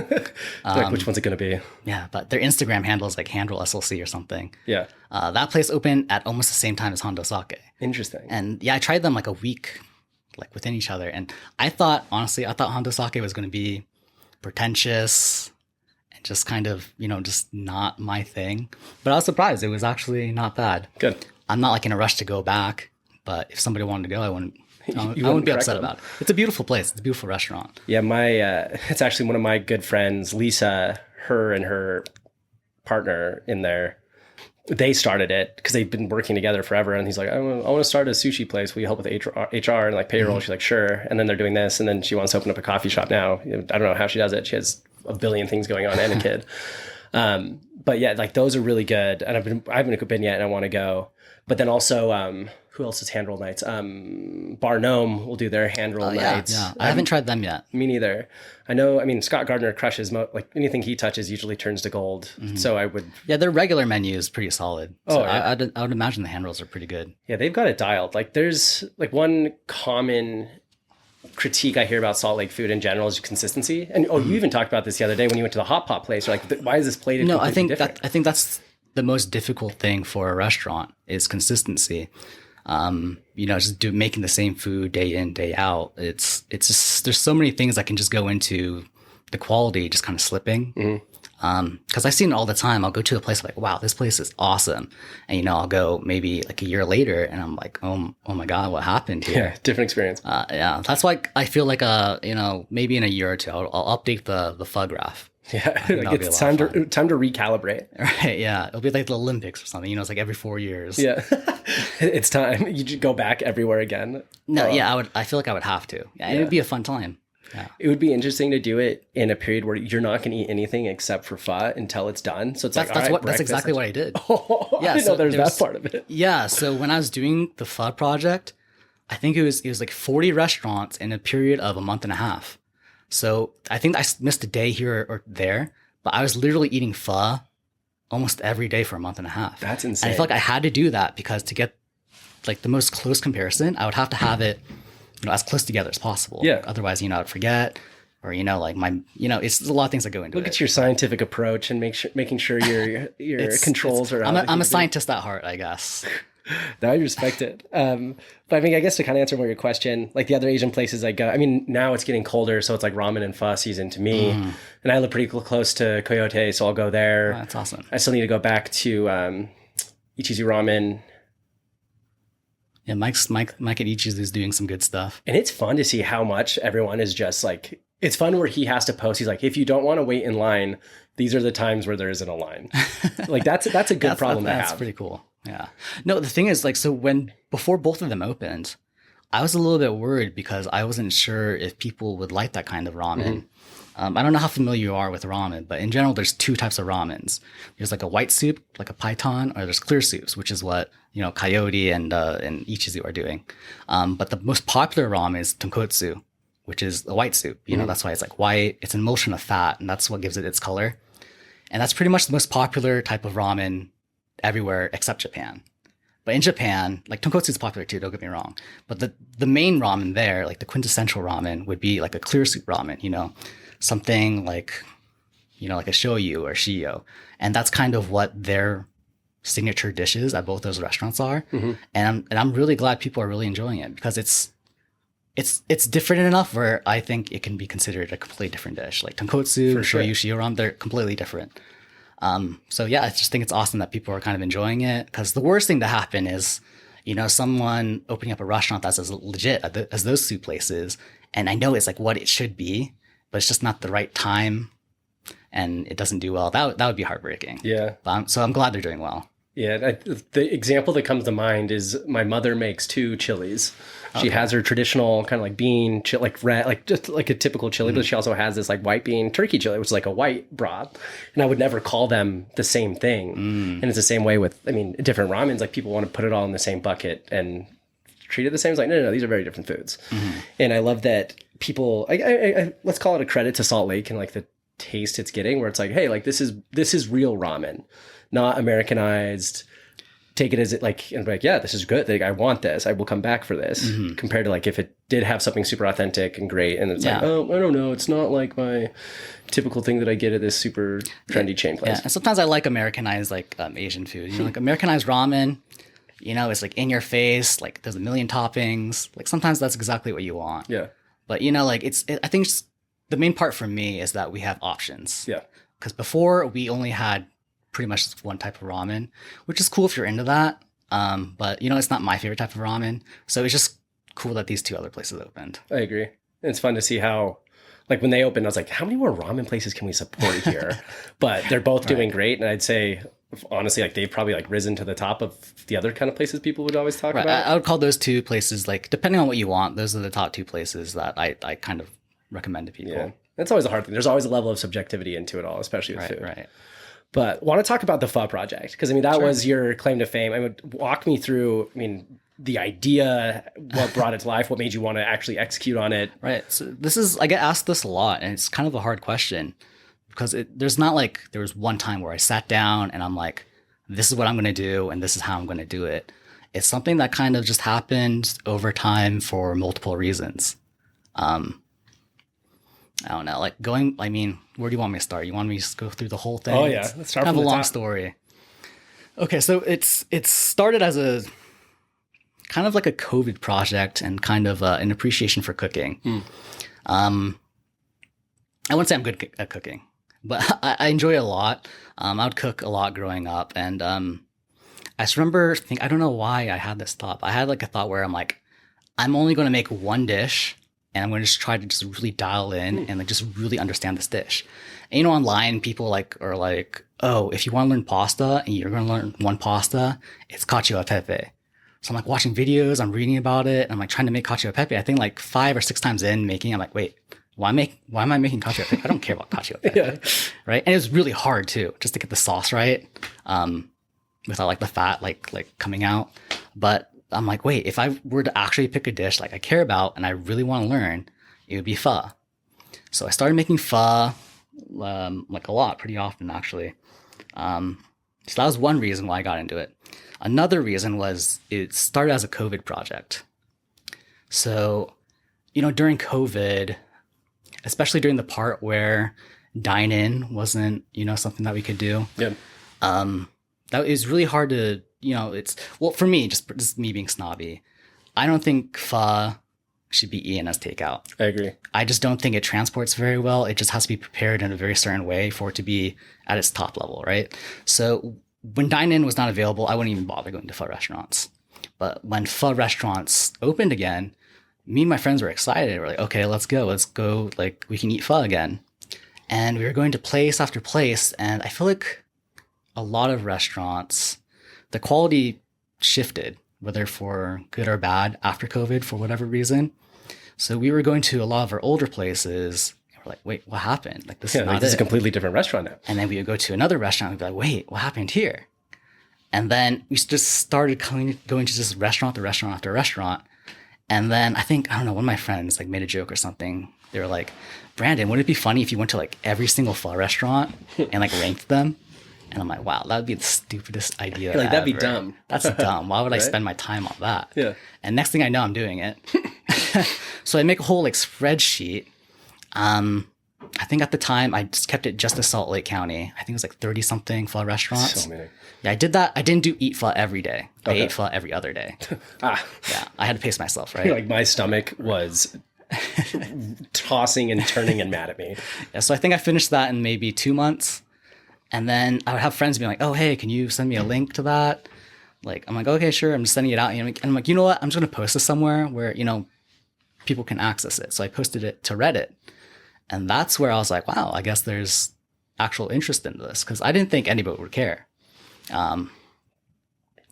Speaker 2: Like, which one's it going to be?
Speaker 1: Yeah, but their Instagram handle is like handle SLC or something.
Speaker 2: Yeah.
Speaker 1: That place opened at almost the same time as Hondo Sake.
Speaker 2: Interesting.
Speaker 1: And yeah, I tried them like a week, like within each other. And I thought Hondo Sake was going to be pretentious and just kind of, just not my thing. But I was surprised. It was actually not bad.
Speaker 2: Good.
Speaker 1: I'm not like in a rush to go back, but if somebody wanted to go, I wouldn't be upset about it. It's a beautiful place. It's a beautiful restaurant.
Speaker 2: Yeah, it's actually one of my good friends, Lisa, her and her partner in there, they started it because they've been working together forever. And he's like, I want to start a sushi place. Will you help with HR and like payroll? She's like, sure. And then they're doing this. And then she wants to open up a coffee shop now. I don't know how she does it. She has a billion things going on and a kid. But yeah, like those are really good. And I haven't been yet and I want to go. But then also, who else is hand roll nights? Bar Gnome will do their hand roll nights.
Speaker 1: Yeah. I haven't tried them yet.
Speaker 2: Me neither. I know. I mean, Scott Gardner crushes like anything he touches usually turns to gold. So I would.
Speaker 1: Yeah, their regular menu is pretty solid. So I would imagine the hand rolls are pretty good.
Speaker 2: Yeah, they've got it dialed. Like there's like one common critique I hear about Salt Lake food in general is consistency. And you even talked about this the other day when you went to the hot pot place. You're like, why is this plated?
Speaker 1: No, I think
Speaker 2: different?
Speaker 1: I think that's the most difficult thing for a restaurant is consistency. Just making the same food day in, day out. It's just, there's so many things that can just go into the quality just kind of slipping. Cause I see it all the time. I'll go to a place like, wow, this place is awesome. And, I'll go maybe like a year later and I'm like, oh my God, what happened here?
Speaker 2: Yeah. Different experience.
Speaker 1: Yeah. That's why I feel like, maybe in a year or two, I'll update the pho graph.
Speaker 2: Yeah, like it's time to recalibrate.
Speaker 1: Right, yeah. It'll be like the Olympics or something. It's like every 4 years.
Speaker 2: Yeah, it's time. You just go back everywhere again.
Speaker 1: No, yeah, I feel like I would have to. Yeah, it would be a fun time. Yeah.
Speaker 2: It would be interesting to do it in a period where you're not going to eat anything except for pho until it's done. So that's
Speaker 1: exactly what I did.
Speaker 2: Oh, yeah, I didn't know there's that part of it.
Speaker 1: Yeah, so when I was doing the pho project, I think it was like 40 restaurants in a period of a month and a half. So I think I missed a day here or there, but I was literally eating pho almost every day for a month and a half.
Speaker 2: That's insane.
Speaker 1: And I feel like I had to do that because to get like the most close comparison, I would have to have it, as close together as possible.
Speaker 2: Yeah.
Speaker 1: Otherwise, I'd forget or, like my, it's a lot of things that go into it.
Speaker 2: Look at your scientific approach and making sure your controls are.
Speaker 1: I'm a scientist at heart, I guess.
Speaker 2: No, I respect it. But I mean, I guess to kind of answer more your question, like the other Asian places I go, I mean, now it's getting colder, so it's like ramen and pho season to me. And I live pretty close to Coyote, so I'll go there.
Speaker 1: Oh, that's awesome.
Speaker 2: I still need to go back to Ichizu Ramen.
Speaker 1: Yeah, Mike at Ichizu is doing some good stuff.
Speaker 2: And it's fun to see how much everyone is just like, it's fun where he has to post. He's like, if you don't want to wait in line, these are the times where there isn't a line. Like that's a good problem to have.
Speaker 1: That's pretty cool. Yeah. No, the thing is like, so before both of them opened, I was a little bit worried because I wasn't sure if people would like that kind of ramen. I don't know how familiar you are with ramen, but in general, there's 2 types of ramens. There's like a white soup, like a python, or there's clear soups, which is what, Coyote and Ichizu are doing. But the most popular ramen is tonkotsu, which is a white soup. That's why it's like white. It's an emulsion of fat, and that's what gives it its color. And that's pretty much the most popular type of ramen everywhere except Japan. But in Japan, like tonkotsu is popular too, don't get me wrong. But the main ramen there, like the quintessential ramen would be like a clear soup ramen, something like, like a shoyu or shio. And that's kind of what their signature dishes at both those restaurants are. And I'm really glad people are really enjoying it because it's different enough where I think it can be considered a completely different dish. Like tonkotsu, shoyu, shio ramen, they're completely different. So yeah, I just think it's awesome that people are kind of enjoying it, because the worst thing to happen is, someone opening up a restaurant that's as legit as those two places. And I know it's like what it should be, but it's just not the right time and it doesn't do well. That would be heartbreaking.
Speaker 2: Yeah.
Speaker 1: So I'm glad they're doing well.
Speaker 2: Yeah, the example that comes to mind is my mother makes 2 chilies. She has her traditional kind of like bean, like red, like just like a typical chili, but she also has this like white bean turkey chili, which is like a white broth. And I would never call them the same thing. And it's the same way with, different ramens. Like people want to put it all in the same bucket and treat it the same. It's like, no, these are very different foods. And I love that people, I let's call it a credit to Salt Lake and like the taste it's getting, where it's like, hey, like this is real ramen, not Americanized. Take it as it like, and be like, yeah, this is good. Like, I want this. I will come back for this. Compared to like if it did have something super authentic and great, and it's like, oh, I don't know, it's not like my typical thing that I get at this super trendy chain place.
Speaker 1: Yeah, and sometimes I like Americanized like Asian food. Like Americanized ramen. It's like in your face. Like there's a million toppings. Like sometimes that's exactly what you want.
Speaker 2: Yeah.
Speaker 1: But I think the main part for me is that we have options.
Speaker 2: Yeah.
Speaker 1: Because before we only had pretty much one type of ramen, which is cool if you're into that. But it's not my favorite type of ramen. So it's just cool that these 2 other places opened.
Speaker 2: I agree. It's fun to see how, like when they opened, I was like, how many more ramen places can we support here? But they're both doing great. And I'd say, honestly, like they've probably like risen to the top of the other kind of places people would always talk about.
Speaker 1: I would call those 2 places, like depending on what you want, those are the top 2 places that I kind of recommend to people.
Speaker 2: Yeah. That's always a hard thing. There's always a level of subjectivity into it all, especially with food.
Speaker 1: Right.
Speaker 2: But want to talk about the Pho project, because that was your claim to fame. Walk me through, the idea, what brought it to life, what made you want to actually execute on it.
Speaker 1: Right. So I get asked this a lot, and it's kind of a hard question, because there's not like there was one time where I sat down and I'm like, this is what I'm going to do and this is how I'm going to do it. It's something that kind of just happened over time for multiple reasons. I don't know, like where do you want me to start? You want me to just go through the whole thing?
Speaker 2: Oh yeah, let's start
Speaker 1: from
Speaker 2: from
Speaker 1: a
Speaker 2: the
Speaker 1: long
Speaker 2: top.
Speaker 1: story. Okay, so it's started as a kind of like a COVID project and kind of an appreciation for cooking. I wouldn't say I'm good at cooking, but I enjoy it a lot. I would cook a lot growing up, and I just remember I don't know why I had this thought. I had like a thought where I'm like, I'm only going to make one dish. And I'm going to just try to just really dial in and like just really understand this dish. And online people are like, oh, if you want to learn pasta and you're going to learn one pasta, it's cacio e pepe. So I'm like watching videos, I'm reading about it, and I'm like trying to make cacio e pepe. I think like 5 or 6 times in making, I'm like, wait, why am I making cacio e pepe? I don't care about cacio e pepe, right? And it was really hard too, just to get the sauce right, without like the fat like coming out. But I'm like, wait, if I were to actually pick a dish like I care about and I really want to learn, it would be pho. So I started making pho like a lot, pretty often actually. So that was one reason why I got into it. Another reason was it started as a COVID project. So, during COVID, especially during the part where dine-in wasn't, something that we could do.
Speaker 2: Yeah.
Speaker 1: That is really hard to, for me, just me being snobby, I don't think pho should be eaten as takeout.
Speaker 2: I agree.
Speaker 1: I just don't think it transports very well. It just has to be prepared in a very certain way for it to be at its top level, right? So when dine-in was not available, I wouldn't even bother going to pho restaurants. But when pho restaurants opened again, me and my friends were excited. We're like, okay, let's go. Like, we can eat pho again. And we were going to place after place. And I feel like a lot of restaurants, the quality shifted, whether for good or bad after COVID for whatever reason. So we were going to a lot of our older places. And we're like, wait, what happened? Like, this is not
Speaker 2: this is
Speaker 1: it.
Speaker 2: a completely different restaurant now.
Speaker 1: And then we would go to another restaurant and be like, wait, what happened here? And then we just started going to just restaurant to restaurant after restaurant. And then I don't know, one of my friends like made a joke or something. They were like, Brandon, wouldn't it be funny if you went to like every single pho restaurant and like ranked them? And I'm like, wow, that would be the stupidest idea
Speaker 2: Like, that'd be
Speaker 1: ever.
Speaker 2: Dumb.
Speaker 1: That's dumb. Why would I
Speaker 2: Right?
Speaker 1: spend my time on that?
Speaker 2: Yeah.
Speaker 1: And next thing I know, I'm doing it. So I make a whole like spreadsheet. I think at the time I just kept it just to Salt Lake County. I think it was like 30 something pho restaurants.
Speaker 2: So many.
Speaker 1: Yeah, I did that. I didn't do eat pho every day. I
Speaker 2: Okay.
Speaker 1: ate pho every other day.
Speaker 2: Ah,
Speaker 1: Yeah, I had to pace myself, right?
Speaker 2: like my stomach was tossing and turning and mad at me.
Speaker 1: Yeah, so I think I finished that in maybe 2 months. And then I would have friends be like, oh, hey, can you send me a link to that? Like, I'm like, okay, sure. I'm just sending it out. And I'm like, you know what? I'm just going to post this somewhere where, people can access it. So I posted it to Reddit. And that's where I was like, wow, I guess there's actual interest in this, because I didn't think anybody would care.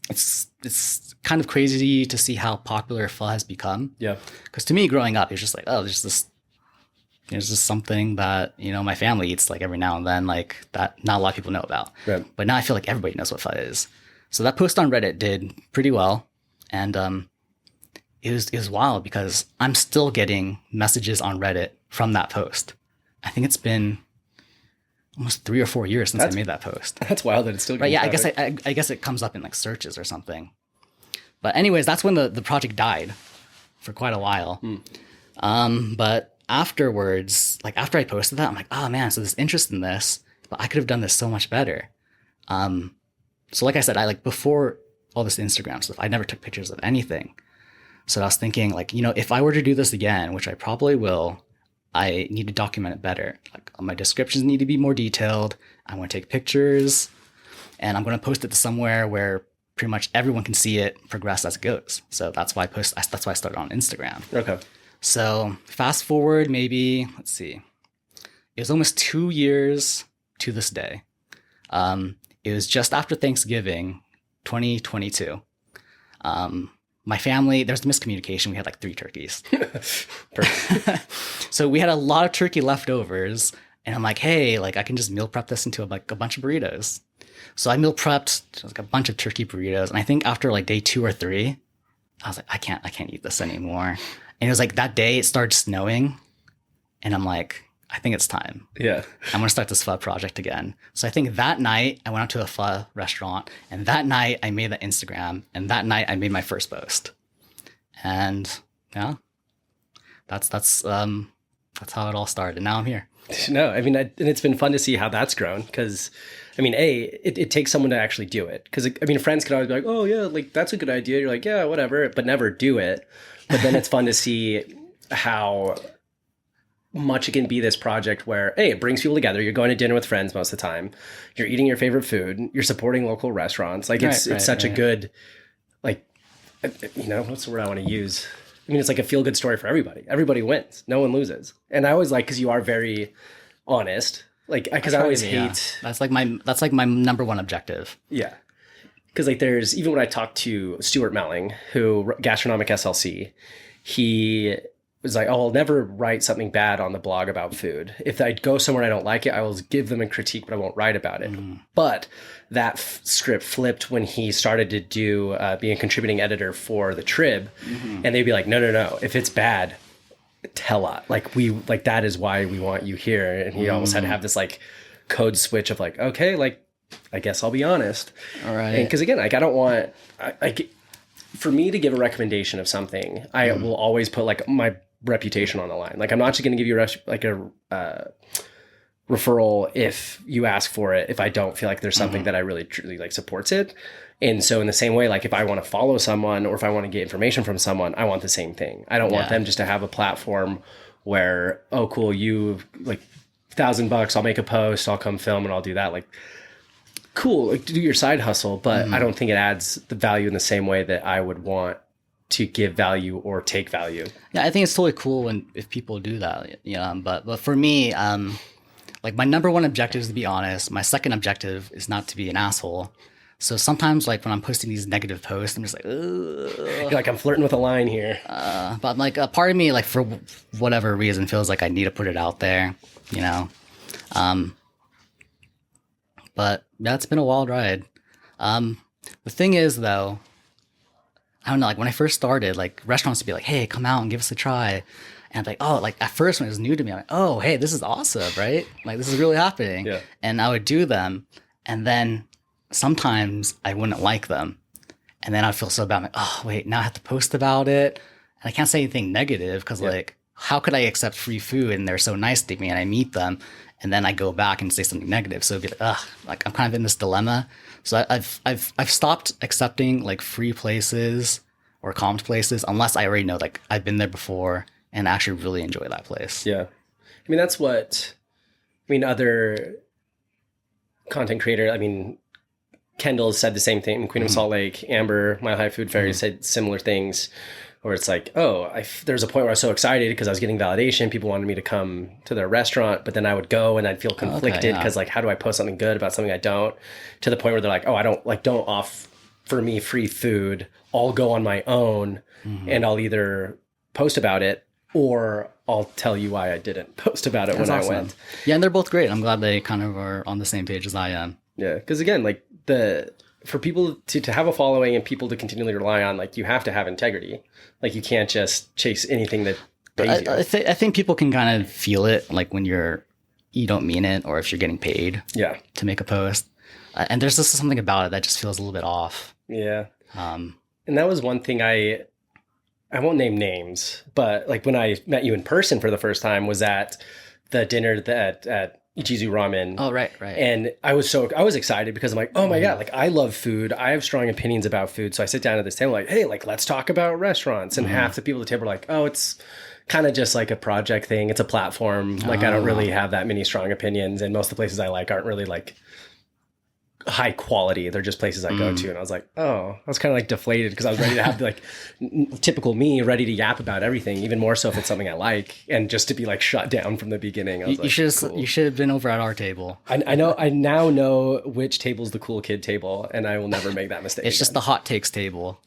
Speaker 1: It's kind of crazy to see how popular pho has become.
Speaker 2: Yeah.
Speaker 1: Because to me, growing up, it's just like, oh, there's just something that, my family eats like every now and then, like that not a lot of people know about.
Speaker 2: Right.
Speaker 1: But now I feel like everybody knows what pho is. So that post on Reddit did pretty well. And it was wild because I'm still getting messages on Reddit from that post. I think it's been almost 3 or 4 years since I made that post.
Speaker 2: That's wild that it's still
Speaker 1: right. Yeah,
Speaker 2: traffic.
Speaker 1: I guess it comes up in like searches or something. But anyways, that's when the project died for quite a while. But afterwards, like after I posted that, I'm like, oh man, so there's interest in this, but I could have done this so much better. So like I said, before all this Instagram stuff, I never took pictures of anything. So I was thinking like, if I were to do this again, which I probably will, I need to document it better. Like my descriptions need to be more detailed. I want to take pictures and I'm going to post it to somewhere where pretty much everyone can see it progress as it goes. So that's why that's why I started on Instagram.
Speaker 2: Okay.
Speaker 1: So fast forward, maybe, let's see. It was almost 2 years to this day. It was just after Thanksgiving, 2022. My family, there's miscommunication. We had like 3 turkeys. So we had a lot of turkey leftovers. And I'm like, hey, like I can just meal prep this into a bunch of burritos. So I meal prepped like a bunch of turkey burritos. And I think after like day 2 or 3, I was like, I can't eat this anymore. And it was like that day it started snowing. And I'm like, I think it's time.
Speaker 2: Yeah.
Speaker 1: I'm going to start this pho project again. So I think that night I went out to a pho restaurant, and that night I made the Instagram, and that night I made my first post. And yeah, that's how it all started. And now I'm here.
Speaker 2: No, I mean, and it's been fun to see how that's grown because, I mean, it takes someone to actually do it. Because, I mean, friends can always be like, oh, yeah, like, that's a good idea. You're like, yeah, whatever, but never do it. But then it's fun to see how much it can be this project where, hey, it brings people together. You're going to dinner with friends most of the time. You're eating your favorite food. You're supporting local restaurants. Like, it's such a good, like, what's the word I want to use? I mean, it's like a feel-good story for everybody. Everybody wins. No one loses. And I always like, because you are very honest. Like, because I always hate...
Speaker 1: That's like my number one objective.
Speaker 2: Yeah. Because like there's... Even when I talked to Stuart Melling, who... Gastronomic SLC, he was like, oh, I'll never write something bad on the blog about food. If I go somewhere and I don't like it, I will give them a critique, but I won't write about it. But that script flipped when he started to do be a contributing editor for the Trib, and they'd be like, no, if it's bad, tell us. Like that is why we want you here. And he almost had to have this like code switch of like, okay, like I guess I'll be honest.
Speaker 1: All right.
Speaker 2: Because again, like I don't want for me to give a recommendation of something, I will always put like my reputation on the line. Like I'm not just going to give you a referral if you ask for it if I don't feel like there's something that I really truly like supports it. And so in the same way, like if I want to follow someone or if I want to get information from someone, I want the same thing. I don't want them just to have a platform where, oh cool, you like $1,000, I'll make a post, I'll come film and I'll do that. Like cool, like do your side hustle, but I don't think it adds the value in the same way that I would want to give value or take value. Yeah,
Speaker 1: I think it's totally cool if people do that, but for me, like my number one objective is to be honest. My second objective is not to be an asshole. So sometimes like when I'm posting these negative posts, I'm just like, ugh.
Speaker 2: Like I'm flirting with a line here.
Speaker 1: But like a part of me, like for whatever reason, feels like I need to put it out there, But that's been a wild ride. The thing is though, I don't know, like when I first started, like restaurants would be like, hey, come out and give us a try. And I'm like, oh, like at first when it was new to me, I'm like, oh, hey, this is awesome, right? Like this is really happening.
Speaker 2: Yeah.
Speaker 1: And I would do them. And then sometimes I wouldn't like them. And then I'd feel so bad. I'm like, oh, wait, now I have to post about it. And I can't say anything negative because like, how could I accept free food and they're so nice to me and I meet them and then I go back and say something negative? So it'd be like, ugh, like I'm kind of in this dilemma. So I've stopped accepting like free places or comped places unless I already know like I've been there before and actually really enjoy that place.
Speaker 2: Yeah. I mean, that's what, I mean, other content creator. I mean, Kendall said the same thing. Queen of Salt Lake, Amber, Mile High Food Fairy said similar things. Where it's like, there's a point where I was so excited because I was getting validation. People wanted me to come to their restaurant, but then I would go and I'd feel conflicted because like, how do I post something good about something I don't? To the point where they're like, don't offer me free food. I'll go on my own and I'll either post about it or I'll tell you why I didn't post about it when I went.
Speaker 1: Yeah, and they're both great. I'm glad they kind of are on the same page as I am.
Speaker 2: Yeah, because again, like for people to have a following and people to continually rely on, like you have to have integrity. Like you can't just chase anything that pays you.
Speaker 1: I think people can kind of feel it, like when you don't mean it, or if you're getting paid to make a post. And there's just something about it that just feels a little bit off.
Speaker 2: Yeah. And that was one thing I won't name names, but like when I met you in person for the first time was at the dinner at E63 ramen.
Speaker 1: Oh, right.
Speaker 2: And I was excited because I'm like, oh my God, like I love food. I have strong opinions about food. So I sit down at this table like, hey, like let's talk about restaurants. And half the people at the table are like, oh, it's kind of just like a project thing. It's a platform. Like I don't really have that many strong opinions. And most of the places I like aren't really like high quality. They're just places I go to. And I was like, oh, I was kind of like deflated because I was ready to have like typical me ready to yap about everything, even more so if it's something I like, and just to be like shut down from the beginning. I was
Speaker 1: you should have been over at our table.
Speaker 2: I now know which table's the cool kid table, and I will never make that mistake.
Speaker 1: It's just the hot takes table.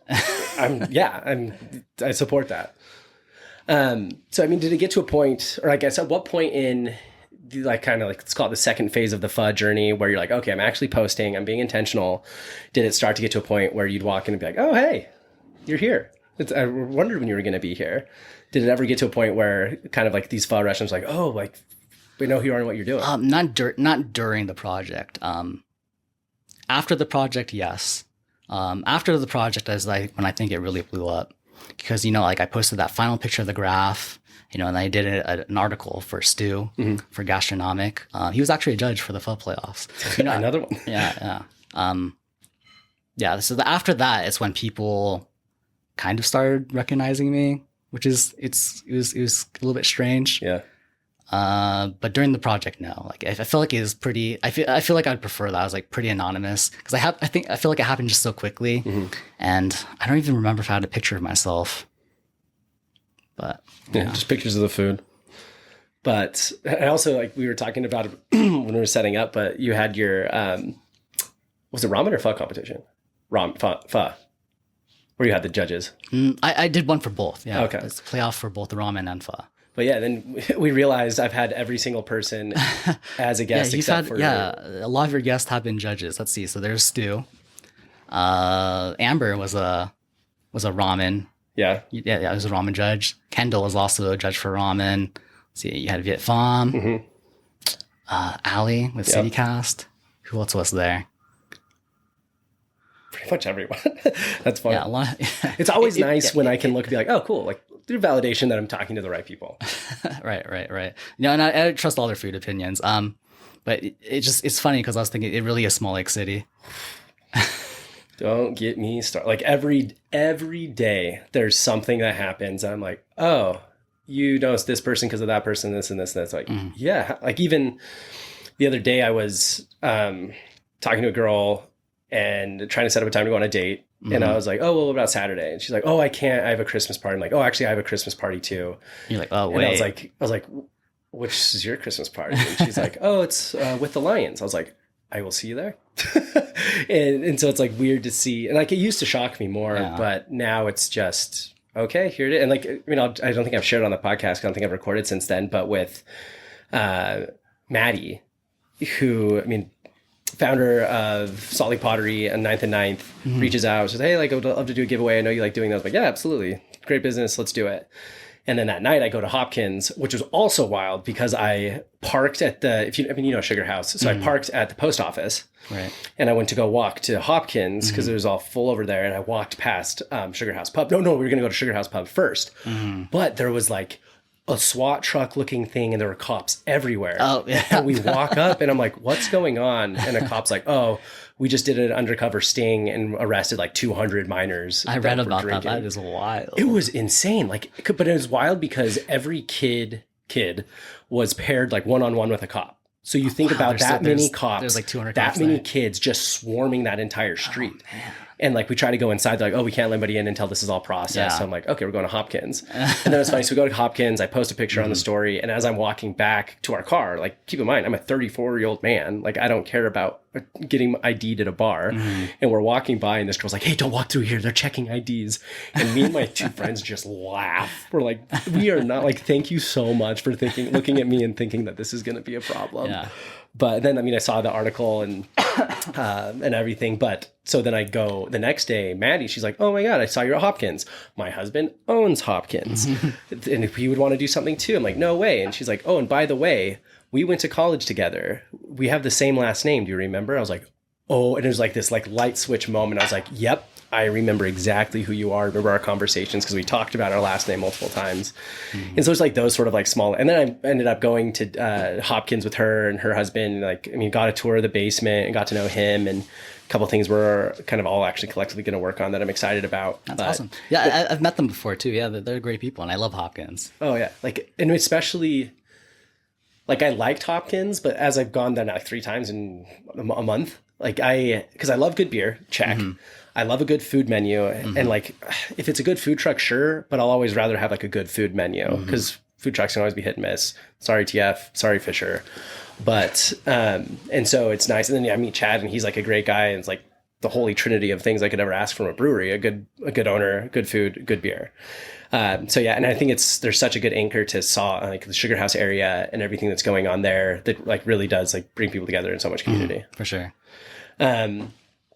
Speaker 2: I support that. So I mean, did it get to a point, or I guess at what point in like kind of like, let's call it the second phase of the pho journey, where you're like, okay, I'm actually posting, I'm being intentional. Did it start to get to a point where you'd walk in and be like, oh, hey, you're here. I wondered when you were going to be here. Did it ever get to a point where kind of like these pho restaurants like, oh, like we know who you are and what you're doing?
Speaker 1: Not during the project. After the project, yes. After the project is like when I think it really blew up, because, you know, like I posted that final picture of the graph, you know, and I did an article for Stu for Gastronomic. He was actually a judge for the pho playoffs. You know,
Speaker 2: another one.
Speaker 1: Yeah. So after that, it's when people kind of started recognizing me, which is it was a little bit strange.
Speaker 2: Yeah.
Speaker 1: But during the project, no. Like I feel like it was pretty. I feel like I'd prefer that. I was like pretty anonymous because I feel like it happened just so quickly, and I don't even remember if I had a picture of myself. But
Speaker 2: yeah, just pictures of the food. But I also, like, we were talking about it when we were setting up, but you had your was it ramen or pho competition? Pho. Where you had the judges.
Speaker 1: I did one for both. Yeah.
Speaker 2: Okay.
Speaker 1: It's playoff for both the ramen and pho.
Speaker 2: But yeah, then we realized I've had every single person as a guest
Speaker 1: a lot of your guests have been judges. Let's see. So there's Stu. Amber was a ramen.
Speaker 2: Yeah.
Speaker 1: Yeah, I was a ramen judge. Kendall was also a judge for ramen. Let's see, you had Viet Pham. Ali with CityCast. Who else was there?
Speaker 2: Pretty much everyone. That's fun.
Speaker 1: Yeah,
Speaker 2: it's always nice when I can look and be like, oh, cool. Like, through validation that I'm talking to the right people.
Speaker 1: Right. You know, and I trust all their food opinions. But it's funny because I was thinking it really is Small Lake City.
Speaker 2: Don't get me started. Like every day there's something that happens. And I'm like, oh, you know, it's this person because of that person, this and this. And that's like, yeah. Like even the other day I was talking to a girl and trying to set up a time to go on a date. And I was like, oh, well, what about Saturday? And she's like, oh, I can't. I have a Christmas party. I'm like, oh, actually, I have a Christmas party too.
Speaker 1: You're like, oh, wait.
Speaker 2: And I was like, which is your Christmas party? And she's like, oh, it's with the Lions. I was like, I will see you there. and so it's like weird to see. And like it used to shock me more, but now it's just, okay, here it is. And like, I mean, I don't think I've shared it on the podcast. I don't think I've recorded since then, but with Maddie, who, I mean, founder of Salt Lake Pottery and 9th and 9th, reaches out, says, hey, like I would love to do a giveaway. I know you like doing those. But yeah, absolutely. Great business. Let's do it. And then that night I go to Hopkins, which was also wild because I parked at you know Sugar House. So I parked at the post office.
Speaker 1: Right.
Speaker 2: And I went to go walk to Hopkins because it was all full over there. And I walked past Sugar House Pub. No, we were going to go to Sugar House Pub first. But there was like a SWAT truck looking thing and there were cops everywhere.
Speaker 1: Oh, yeah.
Speaker 2: And we walk up and I'm like, what's going on? And a cop's like, oh, we just did an undercover sting and arrested like 200 minors.
Speaker 1: I read about that. That is wild.
Speaker 2: It was insane. Like, but it was wild because every kid was paired like one-on-one with a cop. So you think about that many cops,
Speaker 1: there's like 200
Speaker 2: that
Speaker 1: cops
Speaker 2: many
Speaker 1: there.
Speaker 2: kids just swarming that entire street.
Speaker 1: Oh, man.
Speaker 2: And like we try to go inside, they're like, oh, we can't let anybody in until this is all processed.
Speaker 1: Yeah.
Speaker 2: So I'm like, okay, we're going to Hopkins. And then it's funny. So we go to Hopkins, I post a picture on the story. And as I'm walking back to our car, like keep in mind, I'm a 34-year-old man. Like I don't care about getting ID'd at a bar. And we're walking by and this girl's like, hey, don't walk through here. They're checking IDs. And me and my two friends just laugh. We're like, we are not like, thank you so much for looking at me and thinking that this is going to be a problem.
Speaker 1: Yeah.
Speaker 2: But then, I mean, I saw the article and everything. But so then I go the next day, Maddie, she's like, oh my God, I saw you at Hopkins. My husband owns Hopkins. And if he would want to do something too, I'm like, no way. And she's like, oh, and by the way, we went to college together. We have the same last name. Do you remember? I was like, oh, and it was like this like light switch moment. I was like, yep, I remember exactly who you are. I remember our conversations because we talked about our last name multiple times. And so it's like those sort of like small, and then I ended up going to Hopkins with her and her husband. Like, I mean, got a tour of the basement and got to know him, and a couple of things we're kind of all actually collectively going to work on that I'm excited about.
Speaker 1: That's awesome. Yeah, I've met them before too. Yeah, they're great people, and I love Hopkins.
Speaker 2: Oh yeah, like, and especially like I liked Hopkins, but as I've gone there now like 3 times in a month, like because I love good beer, check. I love a good food menu, and like if it's a good food truck, sure, but I'll always rather have like a good food menu because food trucks can always be hit and miss. Sorry TF, sorry Fisher, but and so it's nice. And then I meet Chad, and he's like a great guy, and it's like the holy trinity of things I could ever ask from a brewery: a good owner, good food, good beer. So yeah, and I think there's such a good anchor to like the Sugar House area and everything that's going on there that like really does like bring people together in so much community.
Speaker 1: For sure.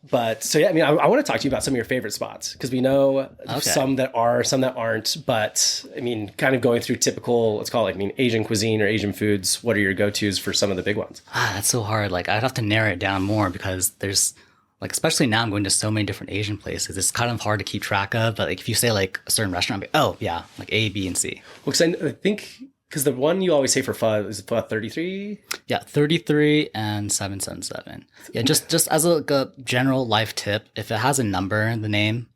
Speaker 2: But so yeah, I mean, I want to talk to you about some of your favorite spots because we know some that are, some that aren't. But I mean, kind of going through typical, let's call it, I mean, Asian cuisine or Asian foods. What are your go-tos for some of the big ones?
Speaker 1: That's so hard. Like I'd have to narrow it down more because there's like, especially now I'm going to so many different Asian places. It's kind of hard to keep track of. But like if you say like a certain restaurant, I'll be, oh yeah, like A, B, and C.
Speaker 2: Well, because I think because the one you always say for pho is pho 33.
Speaker 1: Yeah, 33 and 777. Yeah, just as a general life tip, if it has a number in the name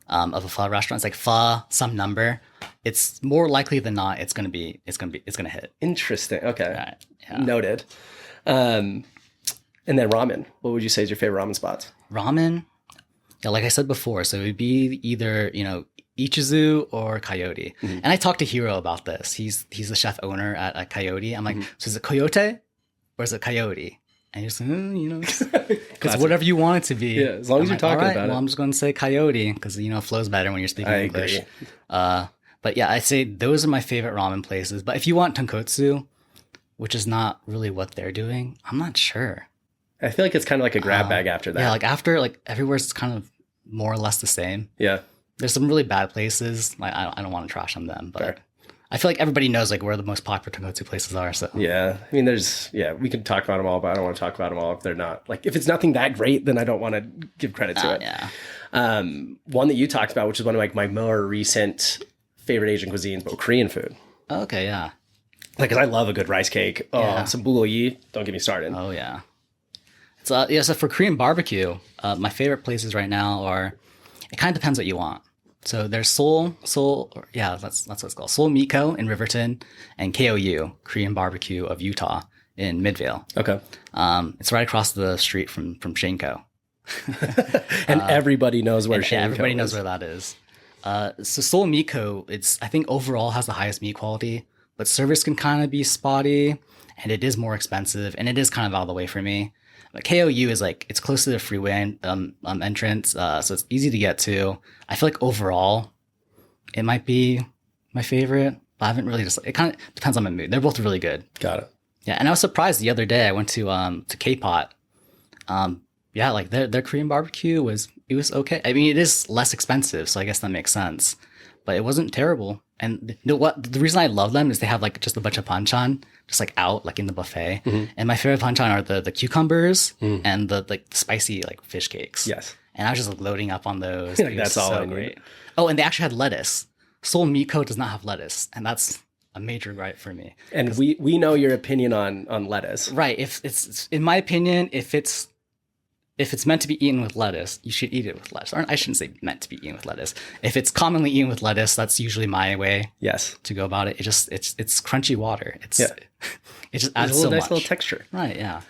Speaker 1: of a pho restaurant, it's like pho some number. It's more likely than not it's gonna hit.
Speaker 2: Interesting. Okay,
Speaker 1: Right, yeah.
Speaker 2: Noted. And then ramen. What would you say is your favorite ramen spots?
Speaker 1: Ramen. Yeah, like I said before, so it would be either Ichizu or Coyote. And I talked to Hiro about this. He's the chef owner at Coyote. I'm like, so is it Coyote or is it Coyote? And he's like, because whatever you want it to be.
Speaker 2: Yeah, as long as you're talking about it.
Speaker 1: Well, I'm just going to say Coyote because it flows better when you're speaking
Speaker 2: I
Speaker 1: English.
Speaker 2: agree.
Speaker 1: But yeah, I'd say those are my favorite ramen places. But if you want tonkotsu, which is not really what they're doing, I'm not sure.
Speaker 2: I feel like it's kind of like a grab bag after that.
Speaker 1: Yeah, like after everywhere's kind of more or less the same.
Speaker 2: Yeah.
Speaker 1: There's some really bad places. Like I don't want to trash on them, but
Speaker 2: Fair.
Speaker 1: I feel like everybody knows like where the most popular tonkotsu places are. So
Speaker 2: Yeah. I mean, we can talk about them all, but I don't want to talk about them all if they're not. Like, if it's nothing that great, then I don't want to give credit to it.
Speaker 1: Yeah.
Speaker 2: One that you talked about, which is one of like my more recent favorite Asian cuisines, but Korean food.
Speaker 1: Okay. Yeah.
Speaker 2: Like, because I love a good rice cake. Oh,
Speaker 1: Yeah.
Speaker 2: some bulgogi. Don't get me started.
Speaker 1: Oh yeah. So so for Korean barbecue, my favorite places right now are. It kind of depends what you want. So there's Seoul, that's what it's called. Seoul Miko in Riverton, and KOU, Korean Barbecue of Utah in Midvale.
Speaker 2: Okay.
Speaker 1: It's right across the street from Shinko.
Speaker 2: And everybody knows where
Speaker 1: Yeah,
Speaker 2: Shinko
Speaker 1: everybody knows
Speaker 2: is.
Speaker 1: where that is. So Seoul Miko, I think overall has the highest meat quality, but service can kind of be spotty, and it is more expensive, and it is kind of out of the way for me. But KOU is like, it's close to the freeway entrance, so it's easy to get to. I feel like overall, it might be my favorite, but I haven't really it kind of depends on my mood. They're both really good.
Speaker 2: Got it.
Speaker 1: Yeah, and I was surprised the other day I went to K-Pot. Yeah, like their Korean barbecue was okay. I mean, it is less expensive, so I guess that makes sense. But it wasn't terrible. And you know what? The reason I love them is they have like just a bunch of banchan, just like out, like in the buffet. And my favorite banchan are the cucumbers and the like spicy like fish cakes.
Speaker 2: Yes.
Speaker 1: And I was just like, loading up on those.
Speaker 2: Like,
Speaker 1: It was
Speaker 2: that's all
Speaker 1: so
Speaker 2: I need.
Speaker 1: great. Oh, and they actually had lettuce. Seoul Miko does not have lettuce, and that's a major gripe for me.
Speaker 2: And we know your opinion on lettuce.
Speaker 1: Right. If it's in my opinion, if it's if it's meant to be eaten with lettuce, you should eat it with lettuce. Or I shouldn't say meant to be eaten with lettuce. If it's commonly eaten with lettuce, that's usually my way
Speaker 2: Yes.
Speaker 1: to go about it. It's crunchy water. It just
Speaker 2: There's
Speaker 1: adds
Speaker 2: a
Speaker 1: so
Speaker 2: little nice
Speaker 1: much.
Speaker 2: little texture.
Speaker 1: Right, yeah.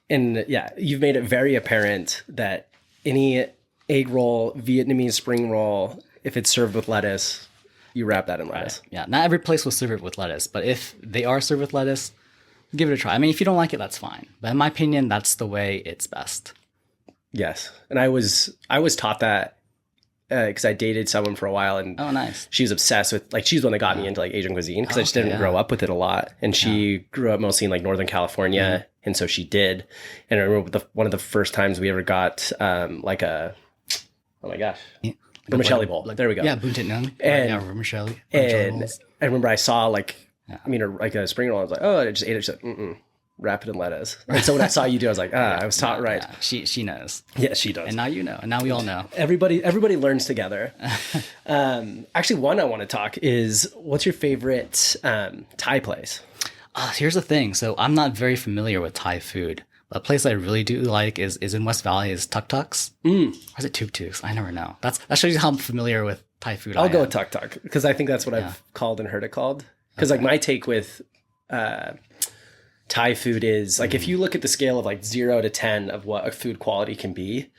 Speaker 2: And yeah, you've made it very apparent that any egg roll, Vietnamese spring roll, if it's served with lettuce, you wrap that in lettuce.
Speaker 1: Yeah, not every place will serve it with lettuce, but if they are served with lettuce, give it a try. I mean, if you don't like it, that's fine. But in my opinion, that's the way it's best.
Speaker 2: Yes. And I was taught that because I dated someone for a while, and
Speaker 1: Oh, nice.
Speaker 2: she was obsessed with, like, she's the one that got me into like Asian cuisine because I just didn't grow up with it a lot. And she grew up mostly in like Northern California. And so she did. And I remember one of the first times we ever got like a, oh my gosh, vermicelli bowl. There we go.
Speaker 1: Yeah, buntit nung.
Speaker 2: And-
Speaker 1: Yeah, vermicelli.
Speaker 2: And
Speaker 1: bowls.
Speaker 2: I remember I saw like, like a spring roll. I was like, oh, I just ate it. She's like, wrap it in lettuce. And so when I saw you do, I was like, I was taught right.
Speaker 1: Yeah. She knows.
Speaker 2: Yeah, she does.
Speaker 1: And now you know. And now we all know.
Speaker 2: Everybody learns together. Actually, one I want to talk is, what's your favorite Thai place?
Speaker 1: Here's the thing. So I'm not very familiar with Thai food. A place I really do like is in West Valley is Tuk Tuks. Or is it Tuk Tuks? I never know. That shows you how I'm familiar with Thai food.
Speaker 2: I'll go with Tuk Tuk because I think that's what I've called and heard it called. Because like my take with Thai food is like, if you look at the scale of like 0 to 10 of what a food quality can be,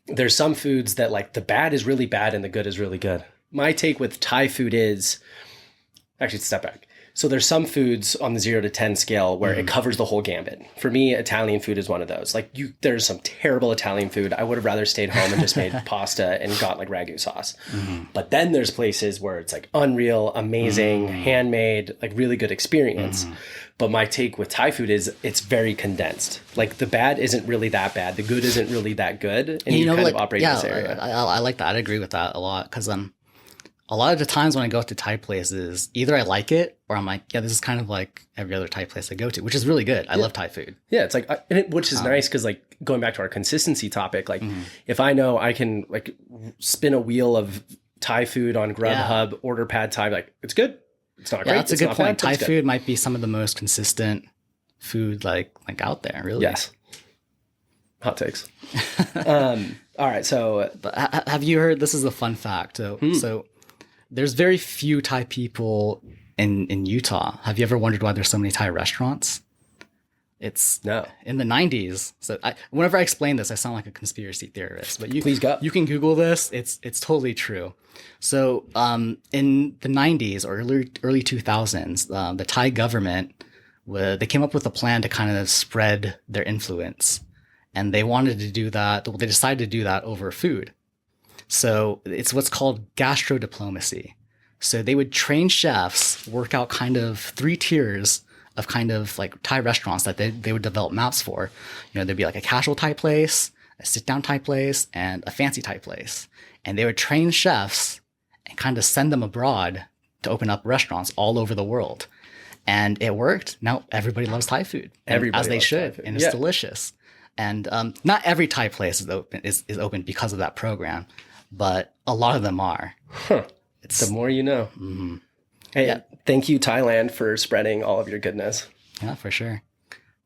Speaker 2: there's some foods that like the bad is really bad and the good is really good. My take with Thai food is, actually step back. So there's some foods on the 0 to 10 scale where it covers the whole gambit. For me, Italian food is one of those. Like there's some terrible Italian food. I would have rather stayed home and just made pasta and got like ragu sauce. But then there's places where it's like unreal, amazing, handmade, like really good experience. But my take with Thai food is it's very condensed. Like the bad isn't really that bad. The good isn't really that good. And you kind of operate in this area.
Speaker 1: I like that. I'd agree with that a lot because a lot of the times when I go to Thai places, either I like it or I'm like, yeah, this is kind of like every other Thai place I go to, which is really good. I love Thai food.
Speaker 2: Yeah, it's like, which is nice because like going back to our consistency topic, like if I know I can like spin a wheel of Thai food on Grubhub, order pad Thai, like it's good. It's not great.
Speaker 1: That's a good point. Thai food might be some of the most consistent food like out there, really.
Speaker 2: Yes. Hot takes. All right, so
Speaker 1: but have you heard? This is a fun fact. So there's very few Thai people in Utah. Have you ever wondered why there's so many Thai restaurants? It's
Speaker 2: no.
Speaker 1: In the 90s. So whenever I explain this, I sound like a conspiracy theorist. But
Speaker 2: Please go.
Speaker 1: You can Google this. It's totally true. So in the 90s or early 2000s, the Thai government they came up with a plan to kind of spread their influence, and they wanted to do that. They decided to do that over food. So it's what's called gastro diplomacy. So they would train chefs, work out kind of 3 tiers of kind of like Thai restaurants that they would develop maps for. You know, there'd be like a casual Thai place, a sit-down Thai place, and a fancy Thai place. And they would train chefs and kind of send them abroad to open up restaurants all over the world. And it worked. Now everybody loves Thai food.
Speaker 2: Everybody
Speaker 1: as they
Speaker 2: loves
Speaker 1: should.
Speaker 2: Thai food.
Speaker 1: And it's delicious. And not every Thai place is open because of that program, but a lot of them are.
Speaker 2: It's the more you know. Hey, thank you, Thailand, for spreading all of your goodness.
Speaker 1: Yeah, for sure.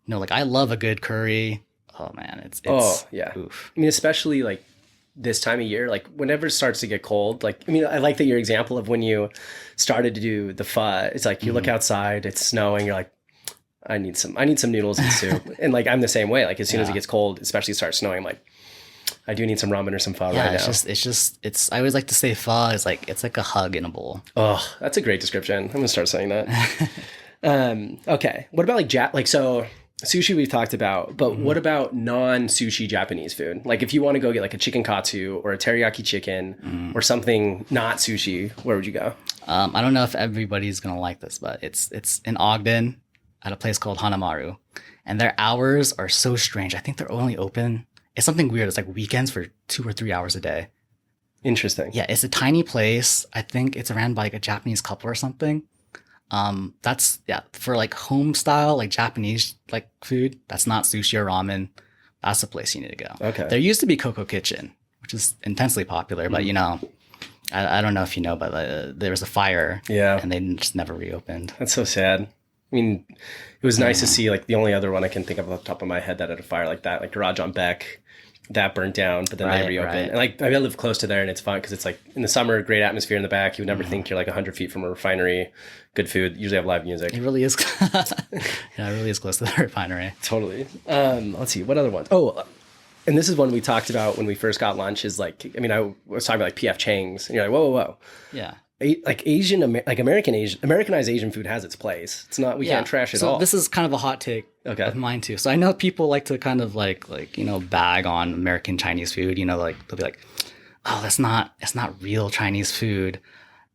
Speaker 1: No, like I love a good curry. Oh man, it's oof.
Speaker 2: I mean, especially like this time of year, like whenever it starts to get cold, like, I mean, I like that your example of when you started to do the pho. It's like you look outside, it's snowing, you're like, I need some noodles and soup. And like, I'm the same way. Like as soon as it gets cold, especially starts snowing, I'm like, I do need some ramen or some pho right now.
Speaker 1: It's I always like to say pho is like, it's like a hug in a bowl.
Speaker 2: Oh, that's a great description. I'm gonna start saying that. Okay. What about like so sushi we've talked about, but what about non-sushi Japanese food? Like if you want to go get like a chicken katsu or a teriyaki chicken or something not sushi, where would you go?
Speaker 1: I don't know if everybody's gonna like this, but it's in Ogden at a place called Hanamaru, and their hours are so strange. I think they're only open. It's something weird. It's like weekends for 2 or 3 hours a day.
Speaker 2: Interesting.
Speaker 1: Yeah, it's a tiny place. I think it's ran by like a Japanese couple or something. That's for like home style, like Japanese like food. That's not sushi or ramen. That's the place you need to go.
Speaker 2: Okay.
Speaker 1: There used to be Coco Kitchen, which is intensely popular, but you know, I don't know if you know, but there was a fire.
Speaker 2: Yeah.
Speaker 1: And they just never reopened.
Speaker 2: That's so sad. I mean, it was nice to see, like, the only other one I can think of off the top of my head that had a fire like that, like Garage on Beck. that burnt down, but then they
Speaker 1: Right,
Speaker 2: reopened.
Speaker 1: right.
Speaker 2: And like I live close to there, and it's fun because it's like in the summer, great atmosphere in the back. You would never think you're like 100 feet from a refinery. Good food. Usually have live music.
Speaker 1: It really is. Yeah, it really is close to the refinery.
Speaker 2: Totally. Let's see, what other one? Oh, and this is one we talked about when we first got lunch. Is like, I mean, I was talking about like PF Chang's, and you're like, whoa, whoa, whoa.
Speaker 1: Yeah.
Speaker 2: Like Americanized Asian food has its place. It's not, we can't trash it
Speaker 1: so
Speaker 2: all.
Speaker 1: This is kind of a hot take of mine too. So I know people like to kind of like bag on American Chinese food. Like they'll be like, oh, it's not real Chinese food.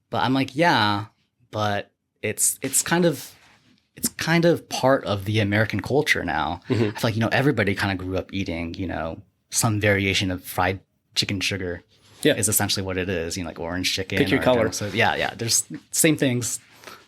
Speaker 1: But I'm like, yeah, but it's kind of part of the American culture now. I feel like everybody kind of grew up eating some variation of fried chicken sugar. Yeah, is essentially what it is. Like orange chicken.
Speaker 2: Pick your color.
Speaker 1: So yeah. There's same things,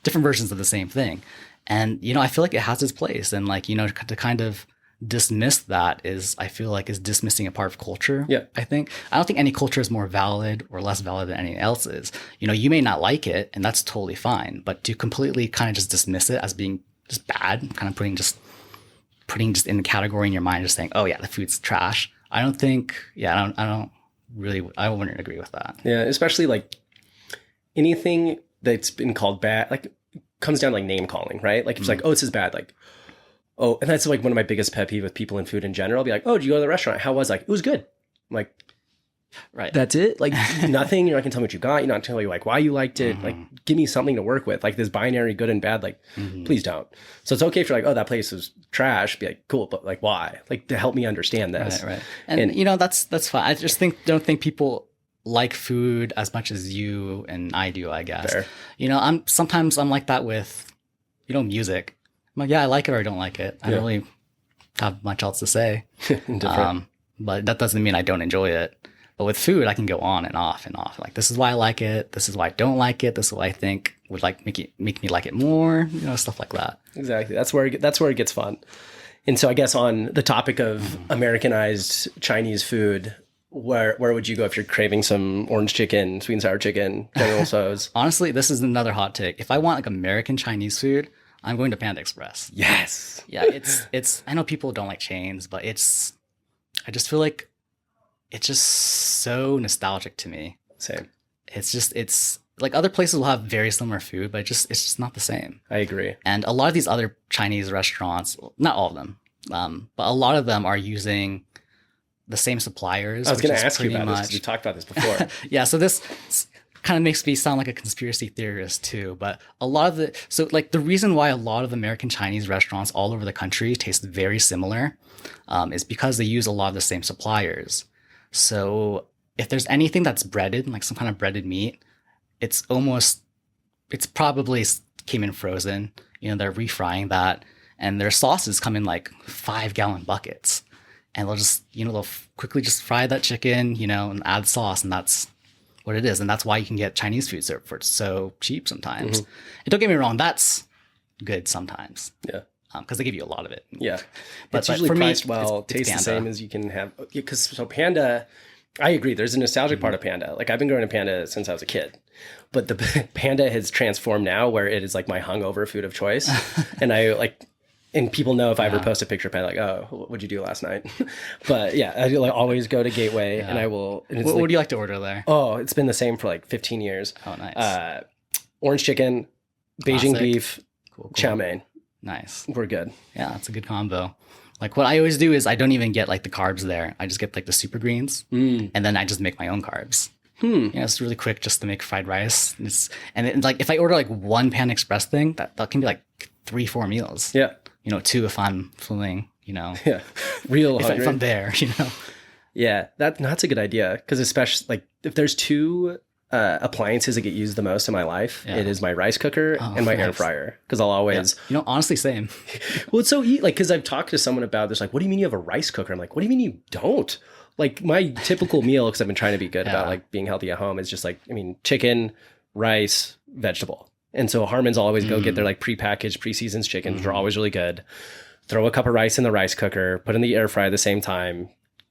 Speaker 1: different versions of the same thing, and I feel like it has its place. And like to kind of dismiss that is dismissing a part of culture.
Speaker 2: Yeah,
Speaker 1: I don't think any culture is more valid or less valid than anything else's. You may not like it, and that's totally fine. But to completely kind of just dismiss it as being just bad, kind of putting just in the category in your mind, just saying, oh yeah, the food's trash. I don't think. Yeah, I wouldn't agree with that.
Speaker 2: Yeah, especially like anything that's been called bad, like comes down to like name calling, right? Like it's like, oh, this is bad. Like, oh, and that's like one of my biggest pet peeve with people in food in general. I'll be like, oh, did you go to the restaurant? How was it? Like, it was good. I'm like,
Speaker 1: right.
Speaker 2: That's it. Like nothing. You're not gonna tell me what you got. You're not telling me like why you liked it. Like, give me something to work with. Like this binary good and bad. Like, please don't. So it's okay if you're like, oh, that place was trash. Be like, cool, but like, why? Like to help me understand this.
Speaker 1: Right. And that's fine. I just don't think people like food as much as you and I do. I guess.
Speaker 2: Fair.
Speaker 1: Sometimes I'm like that with, music. I'm like, yeah, I like it or I don't like it. I don't really have much else to say. But that doesn't mean I don't enjoy it. But with food, I can go on and off and off. Like, this is why I like it. This is why I don't like it. This is what I think would like make me like it more. Stuff like that.
Speaker 2: Exactly. That's where it gets fun. And so I guess on the topic of Americanized Chinese food, where would you go if you're craving some orange chicken, sweet and sour chicken, General Tso's?
Speaker 1: Honestly, this is another hot take. If I want like American Chinese food, I'm going to Panda Express.
Speaker 2: Yes.
Speaker 1: Yeah. It's. I know people don't like chains, but I just feel like it's just so nostalgic to me.
Speaker 2: Same.
Speaker 1: It's like other places will have very similar food, but it's just not the same.
Speaker 2: I agree.
Speaker 1: And a lot of these other Chinese restaurants, not all of them, but a lot of them are using the same suppliers.
Speaker 2: I was going to ask you about this because we talked about this before.
Speaker 1: Yeah. So this kind of makes me sound like a conspiracy theorist too, but the reason why a lot of American Chinese restaurants all over the country taste very similar is because they use a lot of the same suppliers. So if there's anything that's breaded, like some kind of breaded meat, it's probably came in frozen. They're refrying that, and their sauces come in like 5-gallon buckets, and they'll just, they'll quickly just fry that chicken, and add sauce, and that's what it is. And that's why you can get Chinese food served for so cheap sometimes. And don't get me wrong, that's good sometimes.
Speaker 2: Yeah.
Speaker 1: Because they give you a lot of it.
Speaker 2: Yeah.
Speaker 1: But
Speaker 2: it's usually
Speaker 1: for
Speaker 2: priced
Speaker 1: me,
Speaker 2: well, tastes the same as you can have. Because Panda, I agree. There's a nostalgic part of Panda. Like I've been going to Panda since I was a kid. But the Panda has transformed now where it is like my hungover food of choice. And people know if I ever post a picture of Panda, like, oh, what'd you do last night? But yeah, I always go to Gateway and I will. And
Speaker 1: what do you like to order there?
Speaker 2: Oh, it's been the same for like 15 years.
Speaker 1: Oh, nice.
Speaker 2: Orange chicken, Beijing beef,
Speaker 1: cool.
Speaker 2: chow mein.
Speaker 1: Nice.
Speaker 2: We're good.
Speaker 1: Yeah, that's a good combo. Like what I always do is I don't even get like the carbs there. I just get like the super greens and then I just make my own carbs. It's really quick just to make fried rice. Like if I order like one Pan Express thing, that can be like 3-4 meals.
Speaker 2: Yeah.
Speaker 1: 2 if I'm feeling,
Speaker 2: Yeah. Real hungry.
Speaker 1: if I'm there,
Speaker 2: Yeah, that's a good idea. Because especially like if there's 2 appliances that get used the most in my life, it is my rice cooker and my air fryer. Because I'll always,
Speaker 1: honestly, same.
Speaker 2: Well, it's so like because I've talked to someone about this, like, what do you mean you have a rice cooker? I'm like, what do you mean you don't? Like my typical meal, because I've been trying to be good about like being healthy at home, is just like, chicken, rice, vegetable. And so Harmon's always go get their like prepackaged, pre-seasoned chickens, which are always really good. Throw a cup of rice in the rice cooker, put in the air fryer at the same time,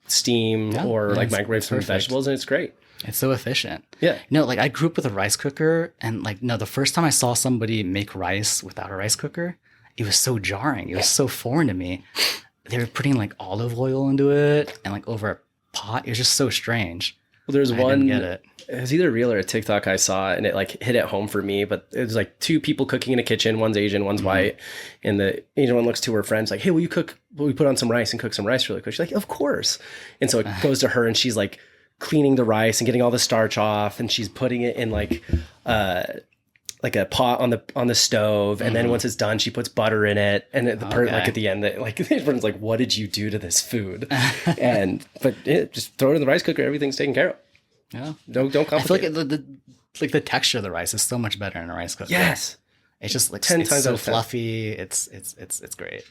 Speaker 2: steam or like microwave some vegetables, and it's great.
Speaker 1: It's so efficient.
Speaker 2: Yeah.
Speaker 1: Like I grew up with a rice cooker, and like, the first time I saw somebody make rice without a rice cooker, it was so jarring. It was so foreign to me. They were putting like olive oil into it and like over pot. It was just so strange.
Speaker 2: Well, there's
Speaker 1: I
Speaker 2: one.
Speaker 1: didn't get it.
Speaker 2: It was either a reel or a TikTok I saw, and it like hit it home for me. But it was like two people cooking in a kitchen. One's Asian, one's white, and the Asian one looks to her friends like, "Hey, will you cook? Will we put on some rice and cook some rice really quick?" She's like, "Of course." And so it goes to her, and she's like cleaning the rice and getting all the starch off, and she's putting it in like a pot on the stove, and then once it's done, she puts butter in it, and like at the end, like everyone's like, "What did you do to this food?" but just throw it in the rice cooker, everything's taken care of.
Speaker 1: Yeah,
Speaker 2: don't complicate.
Speaker 1: I feel like the texture of the rice is so much better in a rice cooker.
Speaker 2: Yes,
Speaker 1: it's just like
Speaker 2: 10
Speaker 1: it's
Speaker 2: times
Speaker 1: so
Speaker 2: out of 10.
Speaker 1: fluffy. It's great.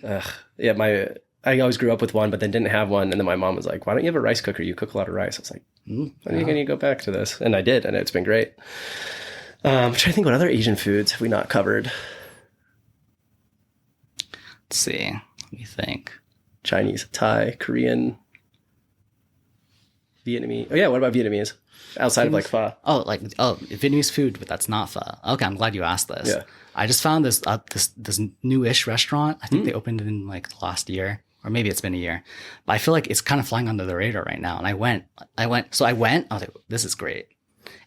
Speaker 2: Yeah, I always grew up with one, but then didn't have one, and then my mom was like, "Why don't you have a rice cooker? You cook a lot of rice." I was like, "When are you going to go back to this?" And I did, and it's been great. I'm trying to think what other Asian foods have we not covered.
Speaker 1: Let's see. Let me think.
Speaker 2: Chinese, Thai, Korean, Vietnamese. Oh yeah, what about Vietnamese? Outside of like pho.
Speaker 1: Vietnamese food, but that's not pho. Okay, I'm glad you asked this.
Speaker 2: Yeah.
Speaker 1: I just found this newish restaurant. I think they opened it in like last year, or maybe it's been a year. But I feel like it's kind of flying under the radar right now. And I went. I was like, this is great.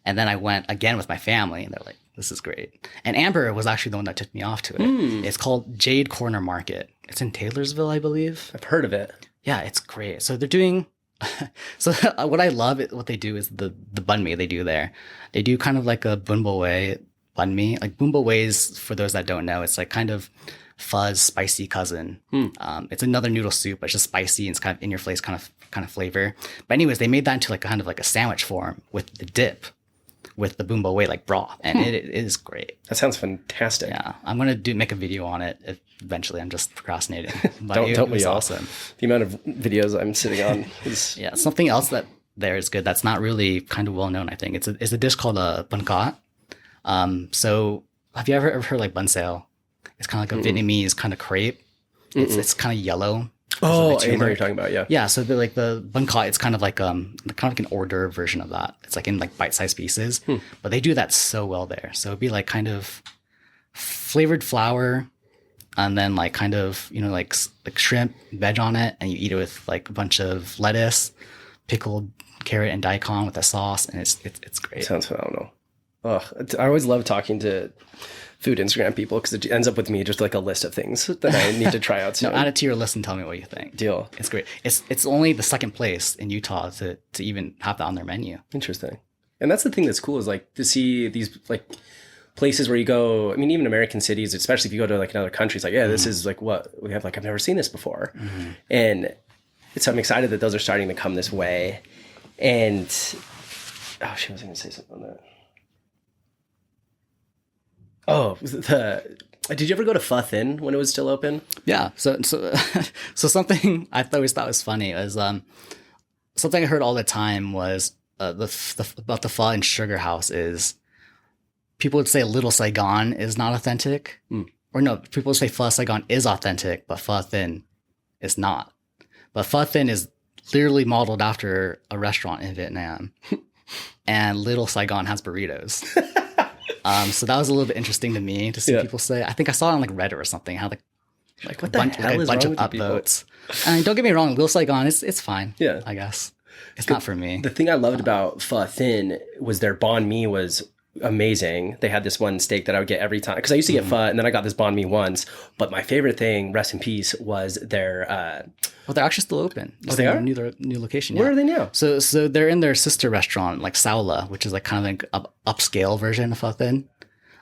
Speaker 1: And then I went again with my family, and they're like, this is great. And Amber was actually the one that took me off to it. It's called Jade Corner Market. It's in Taylorsville, I believe.
Speaker 2: I've heard of it.
Speaker 1: Yeah, it's great. So they're doing. So what I love, what they do is the banh mi they do there. They do kind of like a bun bo wei banh mi. Like bun bo wei is, for those that don't know, it's like kind of pho's spicy cousin. It's another noodle soup, but it's just spicy and it's kind of in your face kind of flavor. But anyways, they made that into like kind of like a sandwich form with the dip, with the bun bo wei like broth, and it is great.
Speaker 2: That sounds fantastic.
Speaker 1: Yeah, I'm gonna make a video on it eventually. I'm just procrastinating. But
Speaker 2: Don't
Speaker 1: it was
Speaker 2: we all?
Speaker 1: awesome.
Speaker 2: The amount of videos I'm sitting on is
Speaker 1: Yeah, something else that there is good that's not really kind of well known, I think. It's a dish called a bun cat. So have you ever heard like bun sao? It's kind of like a Vietnamese kind of crepe. It's kind of yellow.
Speaker 2: Oh, I know what you're talking about. Yeah.
Speaker 1: Yeah, so the bun cat, it's kind of like an hors d'oeuvre version of that. It's like in like bite-sized pieces, but they do that so well there. So it'd be like kind of flavored flour, and then like kind of like shrimp, veg on it, and you eat it with like a bunch of lettuce, pickled carrot, and daikon with a sauce, and it's great.
Speaker 2: Sounds phenomenal. I always love talking to food Instagram people because it ends up with me just like a list of things that I need to try out soon.
Speaker 1: No, add it to your list and tell me what you think.
Speaker 2: Deal.
Speaker 1: It's great. It's only the second place in Utah to even have that on their menu.
Speaker 2: Interesting. And that's the thing that's cool is like to see these like places where you go. I mean, even American cities, especially if you go to like another country, it's like, yeah, this is like what we have. Like, I've never seen this before. And so I'm excited that those are starting to come this way. And she was going to say something on that. Oh, did you ever go to Pho Thin when it was still open?
Speaker 1: Yeah. So something I always thought was funny was something I heard all the time was about the pho and sugar house is people would say Little Saigon is not authentic, or no, people would say Pho Saigon is authentic, but Pho Thin is not. But Pho Thin is literally modeled after a restaurant in Vietnam, and Little Saigon has burritos. So that was a little bit interesting to me to see people say. I think I saw it on like Reddit or something. How like
Speaker 2: what
Speaker 1: a bunch of upvotes. I mean, don't get me wrong, Little Saigon, it's fine.
Speaker 2: Yeah,
Speaker 1: I guess it's not for me.
Speaker 2: The thing I loved about Pho Thin was their banh mi was amazing. They had this one steak that I would get every time because I used to get pho, and then I got this banh mi once. But my favorite thing, rest in peace, was their.
Speaker 1: Well, they're actually still open.
Speaker 2: They are?
Speaker 1: New location.
Speaker 2: Where are they now?
Speaker 1: So they're in their sister restaurant, like Saula, which is like kind of like an upscale version of Pho Thin.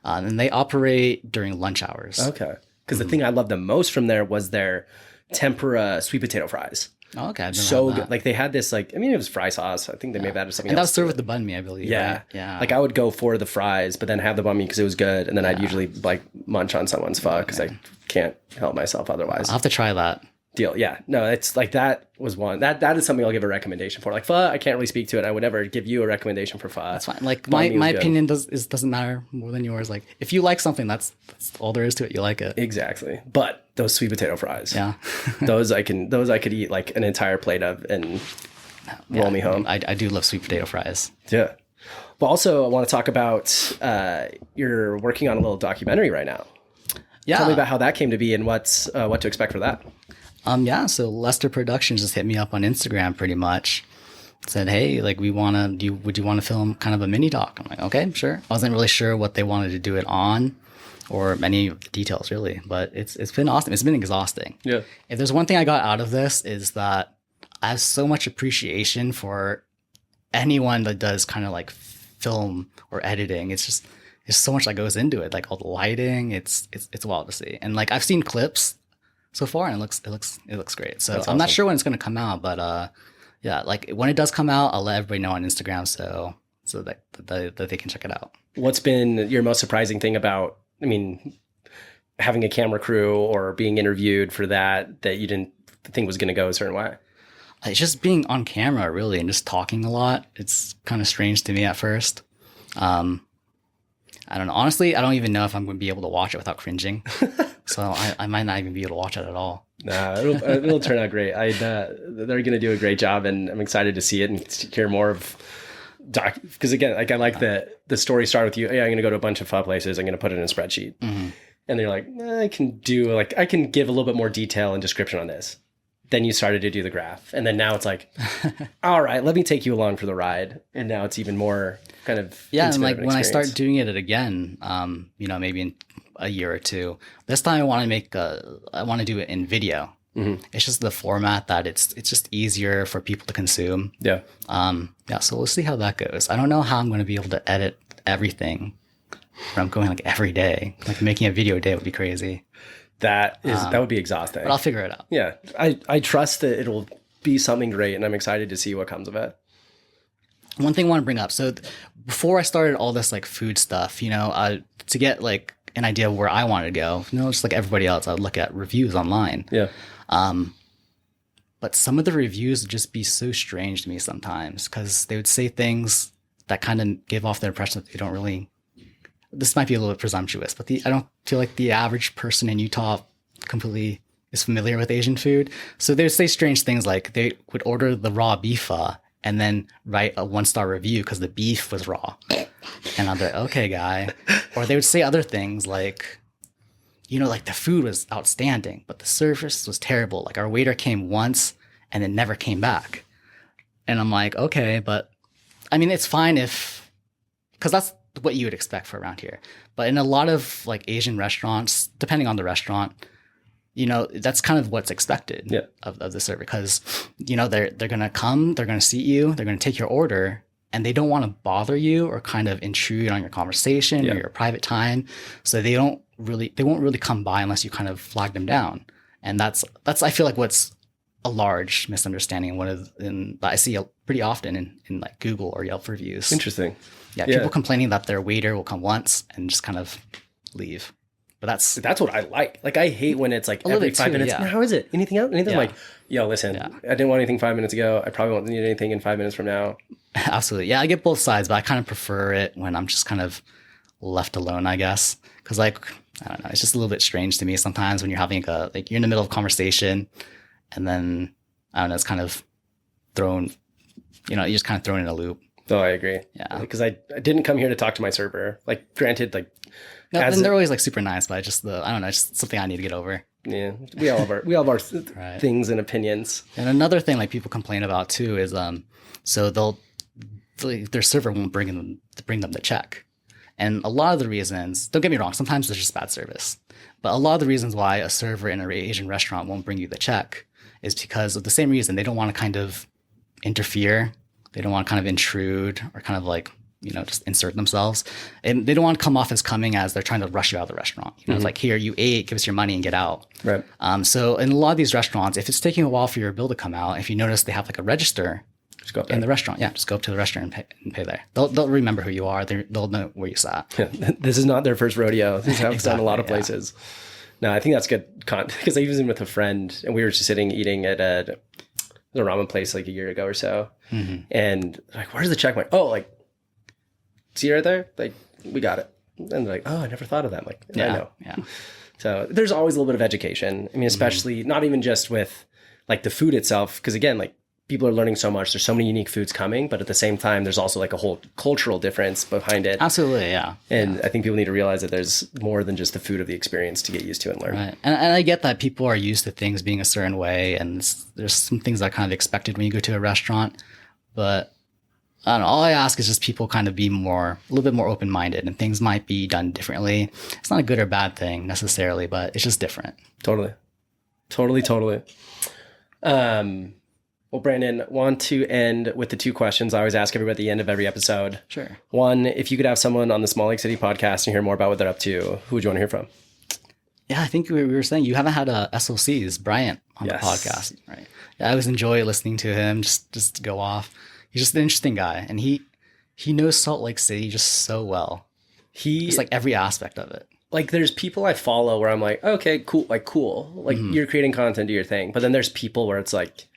Speaker 1: And they operate during lunch hours.
Speaker 2: Okay. Because the thing I loved the most from there was their tempura sweet potato fries.
Speaker 1: Oh, okay.
Speaker 2: So good. Like they had this it was fry sauce. I think they may have added something
Speaker 1: and
Speaker 2: else.
Speaker 1: And that was served with the banh mi, I believe.
Speaker 2: Yeah.
Speaker 1: Right? Yeah.
Speaker 2: Like I would go for the fries, but then have the banh mi because it was good. And then I'd usually like munch on someone's pho because I can't help myself otherwise.
Speaker 1: I'll have to try that.
Speaker 2: Deal. Yeah. No, it's like that was one. That is something I'll give a recommendation for. Like pho, I can't really speak to it. I would never give you a recommendation for pho.
Speaker 1: That's fine. Like my opinion doesn't matter more than yours. Like if you like something, that's all there is to it. You like it.
Speaker 2: Exactly. But those sweet potato fries.
Speaker 1: Yeah.
Speaker 2: those I could eat like an entire plate of and roll me home.
Speaker 1: I do love sweet potato fries.
Speaker 2: Yeah. Well, also I want to talk about you're working on a little documentary right now.
Speaker 1: Yeah.
Speaker 2: Tell me about how that came to be and what to expect for that.
Speaker 1: So Lester Productions just hit me up on Instagram pretty much. said, hey, like would you want to film kind of a mini doc? I'm like, okay, sure. I wasn't really sure what they wanted to do it on or any of the details really, but it's been awesome. It's been exhausting.
Speaker 2: Yeah.
Speaker 1: If there's one thing I got out of this is that I have so much appreciation for anyone that does kind of like film or editing. There's so much that goes into it, like all the lighting. It's wild to see. And like I've seen clips so far, and it looks great. So
Speaker 2: That's
Speaker 1: I'm not
Speaker 2: awesome.
Speaker 1: sure when it's going to come out, but yeah, like when it does come out, I'll let everybody know on Instagram so that they can check it out.
Speaker 2: What's been your most surprising thing about, I mean, having a camera crew or being interviewed for that you didn't think was going to go a certain way?
Speaker 1: It's just being on camera really and just talking a lot. It's kind of strange to me at first. I don't know. Honestly, I don't even know if I'm going to be able to watch it without cringing. So I might not even be able to watch it at all.
Speaker 2: Nah, it'll turn out great. They're going to do a great job, and I'm excited to see it and hear more of because again, like I like the story started with you. Hey, I'm going to go to a bunch of pho places. I'm going to put it in a spreadsheet, and they're like, I can give a little bit more detail and description on this. Then you started to do the graph, and then now it's like, all right, let me take you along for the ride, and now it's even more kind of
Speaker 1: and like when I start doing it again, maybe in a year or two, this time I want to do it in video. It's just the format that it's just easier for people to consume.
Speaker 2: Yeah.
Speaker 1: So we'll see how that goes. I don't know how I'm going to be able to edit everything. I'm going like every day. Like making a video a day would be crazy.
Speaker 2: That would be exhausting.
Speaker 1: But I'll figure it out.
Speaker 2: Yeah. I trust that it'll be something great, and I'm excited to see what comes of it.
Speaker 1: One thing I want to bring up. So before I started all this like food stuff, to get like an idea of where I wanted to go, just like everybody else, I would look at reviews online.
Speaker 2: Yeah.
Speaker 1: But some of the reviews would just be so strange to me sometimes because they would say things that kind of give off the impression that they don't really. This might be a little bit presumptuous, but I don't feel like the average person in Utah completely is familiar with Asian food. So they would say strange things like they would order the raw beef pho and then write a 1-star review because the beef was raw. And I'm like, okay, guy. Or they would say other things like, like the food was outstanding, but the service was terrible. Like our waiter came once and then never came back. And I'm like, okay, but I mean, it's fine because that's what you would expect for around here. But in a lot of like Asian restaurants, depending on the restaurant, that's kind of what's expected of the server because, they're going to come, they're going to seat you, they're going to take your order, and they don't want to bother you or kind of intrude on your conversation or your private time. So they won't really come by unless you kind of flag them down. And that's I feel like what's a large misunderstanding that I see pretty often in like Google or Yelp reviews.
Speaker 2: Interesting.
Speaker 1: Yeah, people complaining that their waiter will come once and just kind of leave. But
Speaker 2: that's what I like. Like I hate when it's like every 5 minutes.
Speaker 1: Yeah.
Speaker 2: How is it? Anything else? Anything?
Speaker 1: Yeah.
Speaker 2: Like, yo, listen, I didn't want anything 5 minutes ago. I probably won't need anything in 5 minutes from now.
Speaker 1: Absolutely. Yeah, I get both sides, but I kind of prefer it when I'm just kind of left alone, I guess. Because like, I don't know, it's just a little bit strange to me sometimes when you're having you're in the middle of a conversation and then, I don't know, it's kind of thrown, you're just kind of thrown in a loop.
Speaker 2: Oh, I agree.
Speaker 1: Yeah.
Speaker 2: Because I didn't come here to talk to my server. Like, granted, like...
Speaker 1: No, and they're always like super nice, but I don't know, it's just something I need to get over.
Speaker 2: Yeah, we all have our things and opinions.
Speaker 1: And another thing like people complain about too is so their server won't bring them the check. And a lot of the reasons, don't get me wrong, sometimes there's just bad service. But a lot of the reasons why a server in an Asian restaurant won't bring you the check is because of the same reason. They don't want to kind of interfere. They don't want to kind of intrude or kind of like, just insert themselves. And they don't want to come off as they're trying to rush you out of the restaurant. It's like, here, you ate, give us your money and get out.
Speaker 2: Right.
Speaker 1: So in a lot of these restaurants, if it's taking a while for your bill to come out, if you notice they have like a register
Speaker 2: just go up there.
Speaker 1: in the restaurant, just go up to the restaurant and pay there. They'll remember who you are. They'll know where you sat.
Speaker 2: This is not their first rodeo. This happens in a lot of places. No, I think that's good because I was in with a friend and we were just sitting eating at a ramen place like a year ago or so. Mm-hmm. And like, where's the check? I'm like, oh, like, see right there? Like, we got it. And they're like, oh, I never thought of that. I'm like, I know.
Speaker 1: Yeah.
Speaker 2: So there's always a little bit of education. I mean, especially not even just with like the food itself, because again, like people are learning so much. There's so many unique foods coming, but at the same time, there's also like a whole cultural difference behind it.
Speaker 1: Absolutely, yeah.
Speaker 2: And I think people need to realize that there's more than just the food of the experience to get used to and learn.
Speaker 1: Right. And I get that people are used to things being a certain way, and there's some things that are kind of expected when you go to a restaurant. But I don't know. All I ask is just people kind of be a little bit more open-minded, and things might be done differently. It's not a good or bad thing necessarily, but it's just different.
Speaker 2: Totally. Well, Brandon, want to end with the 2 questions I always ask everybody at the end of every episode.
Speaker 1: Sure.
Speaker 2: 1, if you could have someone on the Small Lake City podcast and hear more about what they're up to, who would you want to hear from?
Speaker 1: Yeah, I think we were saying you haven't had SLC's Bryant on the podcast, right? Yeah, I always enjoy listening to him just to go off. He's just an interesting guy, and he knows Salt Lake City just so well. Just like every aspect of it.
Speaker 2: Like there's people I follow where I'm like, okay, cool. Like you're creating content, do your thing. But then there's people where it's like,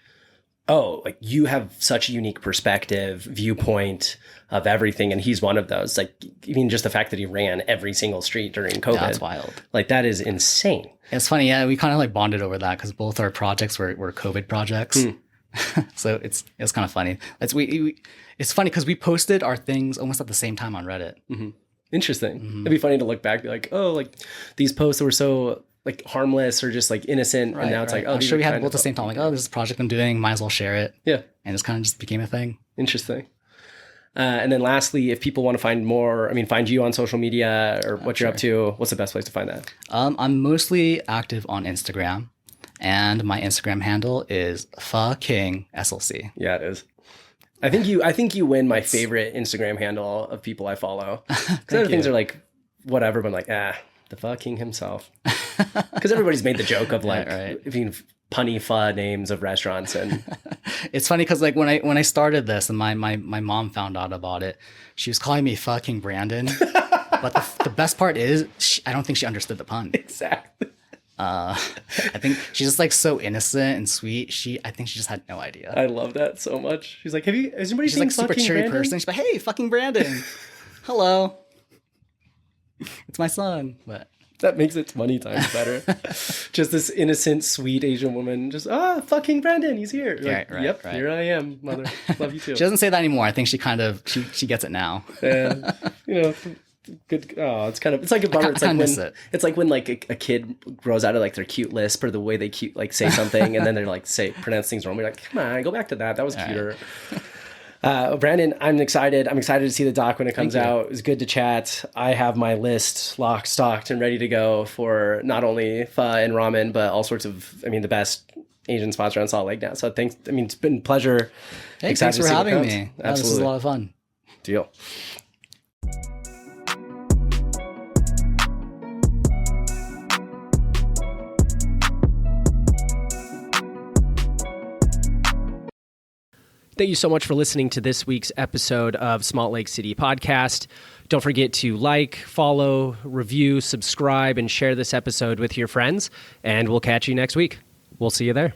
Speaker 2: oh, like you have such a unique perspective, viewpoint of everything. And he's one of those. Like, I mean, just the fact that he ran every single street during COVID.
Speaker 1: Yeah, that's wild.
Speaker 2: Like that is insane.
Speaker 1: It's funny. Yeah, we kind of like bonded over that because both our projects were COVID projects. So it's kind of funny. It's funny because we posted our things almost at the same time on Reddit.
Speaker 2: Interesting. It'd be funny to look back and be like, oh, like these posts that were so like harmless or just like innocent.
Speaker 1: Right,
Speaker 2: and now it's like, oh,
Speaker 1: I'm sure we had both at the same time. Like, oh, this is a project I'm doing. Might as well share it.
Speaker 2: Yeah.
Speaker 1: And it's kind of just became a thing.
Speaker 2: Interesting. And then lastly, if people want to find you on social media or what you're up to, what's the best place to find that?
Speaker 1: I'm mostly active on Instagram, and my Instagram handle is PhoKingSLC.
Speaker 2: Yeah, it is. I think you win my favorite Instagram handle of people I follow. Because other things are like whatever, but I'm like, the Pho King himself. Because everybody's made the joke of like being punny pho names of restaurants, and
Speaker 1: it's funny because like when I started this and my mom found out about it, she was calling me fucking Brandon. But the best part is I don't think she understood the pun.
Speaker 2: Exactly.
Speaker 1: I think she's just like so innocent and sweet. I think she just had no idea.
Speaker 2: I love that so much. She's like, has anybody
Speaker 1: She's
Speaker 2: seen
Speaker 1: like super
Speaker 2: fucking
Speaker 1: cheery
Speaker 2: Brandon?
Speaker 1: person. She's like, hey, fucking Brandon. Hello. It's my son. But
Speaker 2: that makes it 20 times better. Just this innocent, sweet Asian woman. Just, fucking Brandon, he's here. Like, right. Here I am, mother. Love you too.
Speaker 1: She doesn't say that anymore. I think she kind of, she gets it now.
Speaker 2: Yeah. Good. Oh, it's like a bummer. It's like when like a kid grows out of like their cute lisp or the way they say something and then they're like pronounce things wrong. We're like, come on, go back to that. That was cuter. Right. Brandon, I'm excited. I'm excited to see the doc when it comes out. It was good to chat. I have my list locked, stocked, and ready to go for not only pho and ramen, but all sorts of, the best Asian spots around Salt Lake now. So thanks. It's been a pleasure.
Speaker 1: Hey, thanks for having me. Absolutely. This is a lot of fun.
Speaker 2: Deal. Thank you so much for listening to this week's episode of Salt Lake City Podcast. Don't forget to like, follow, review, subscribe, and share this episode with your friends. And we'll catch you next week. We'll see you there.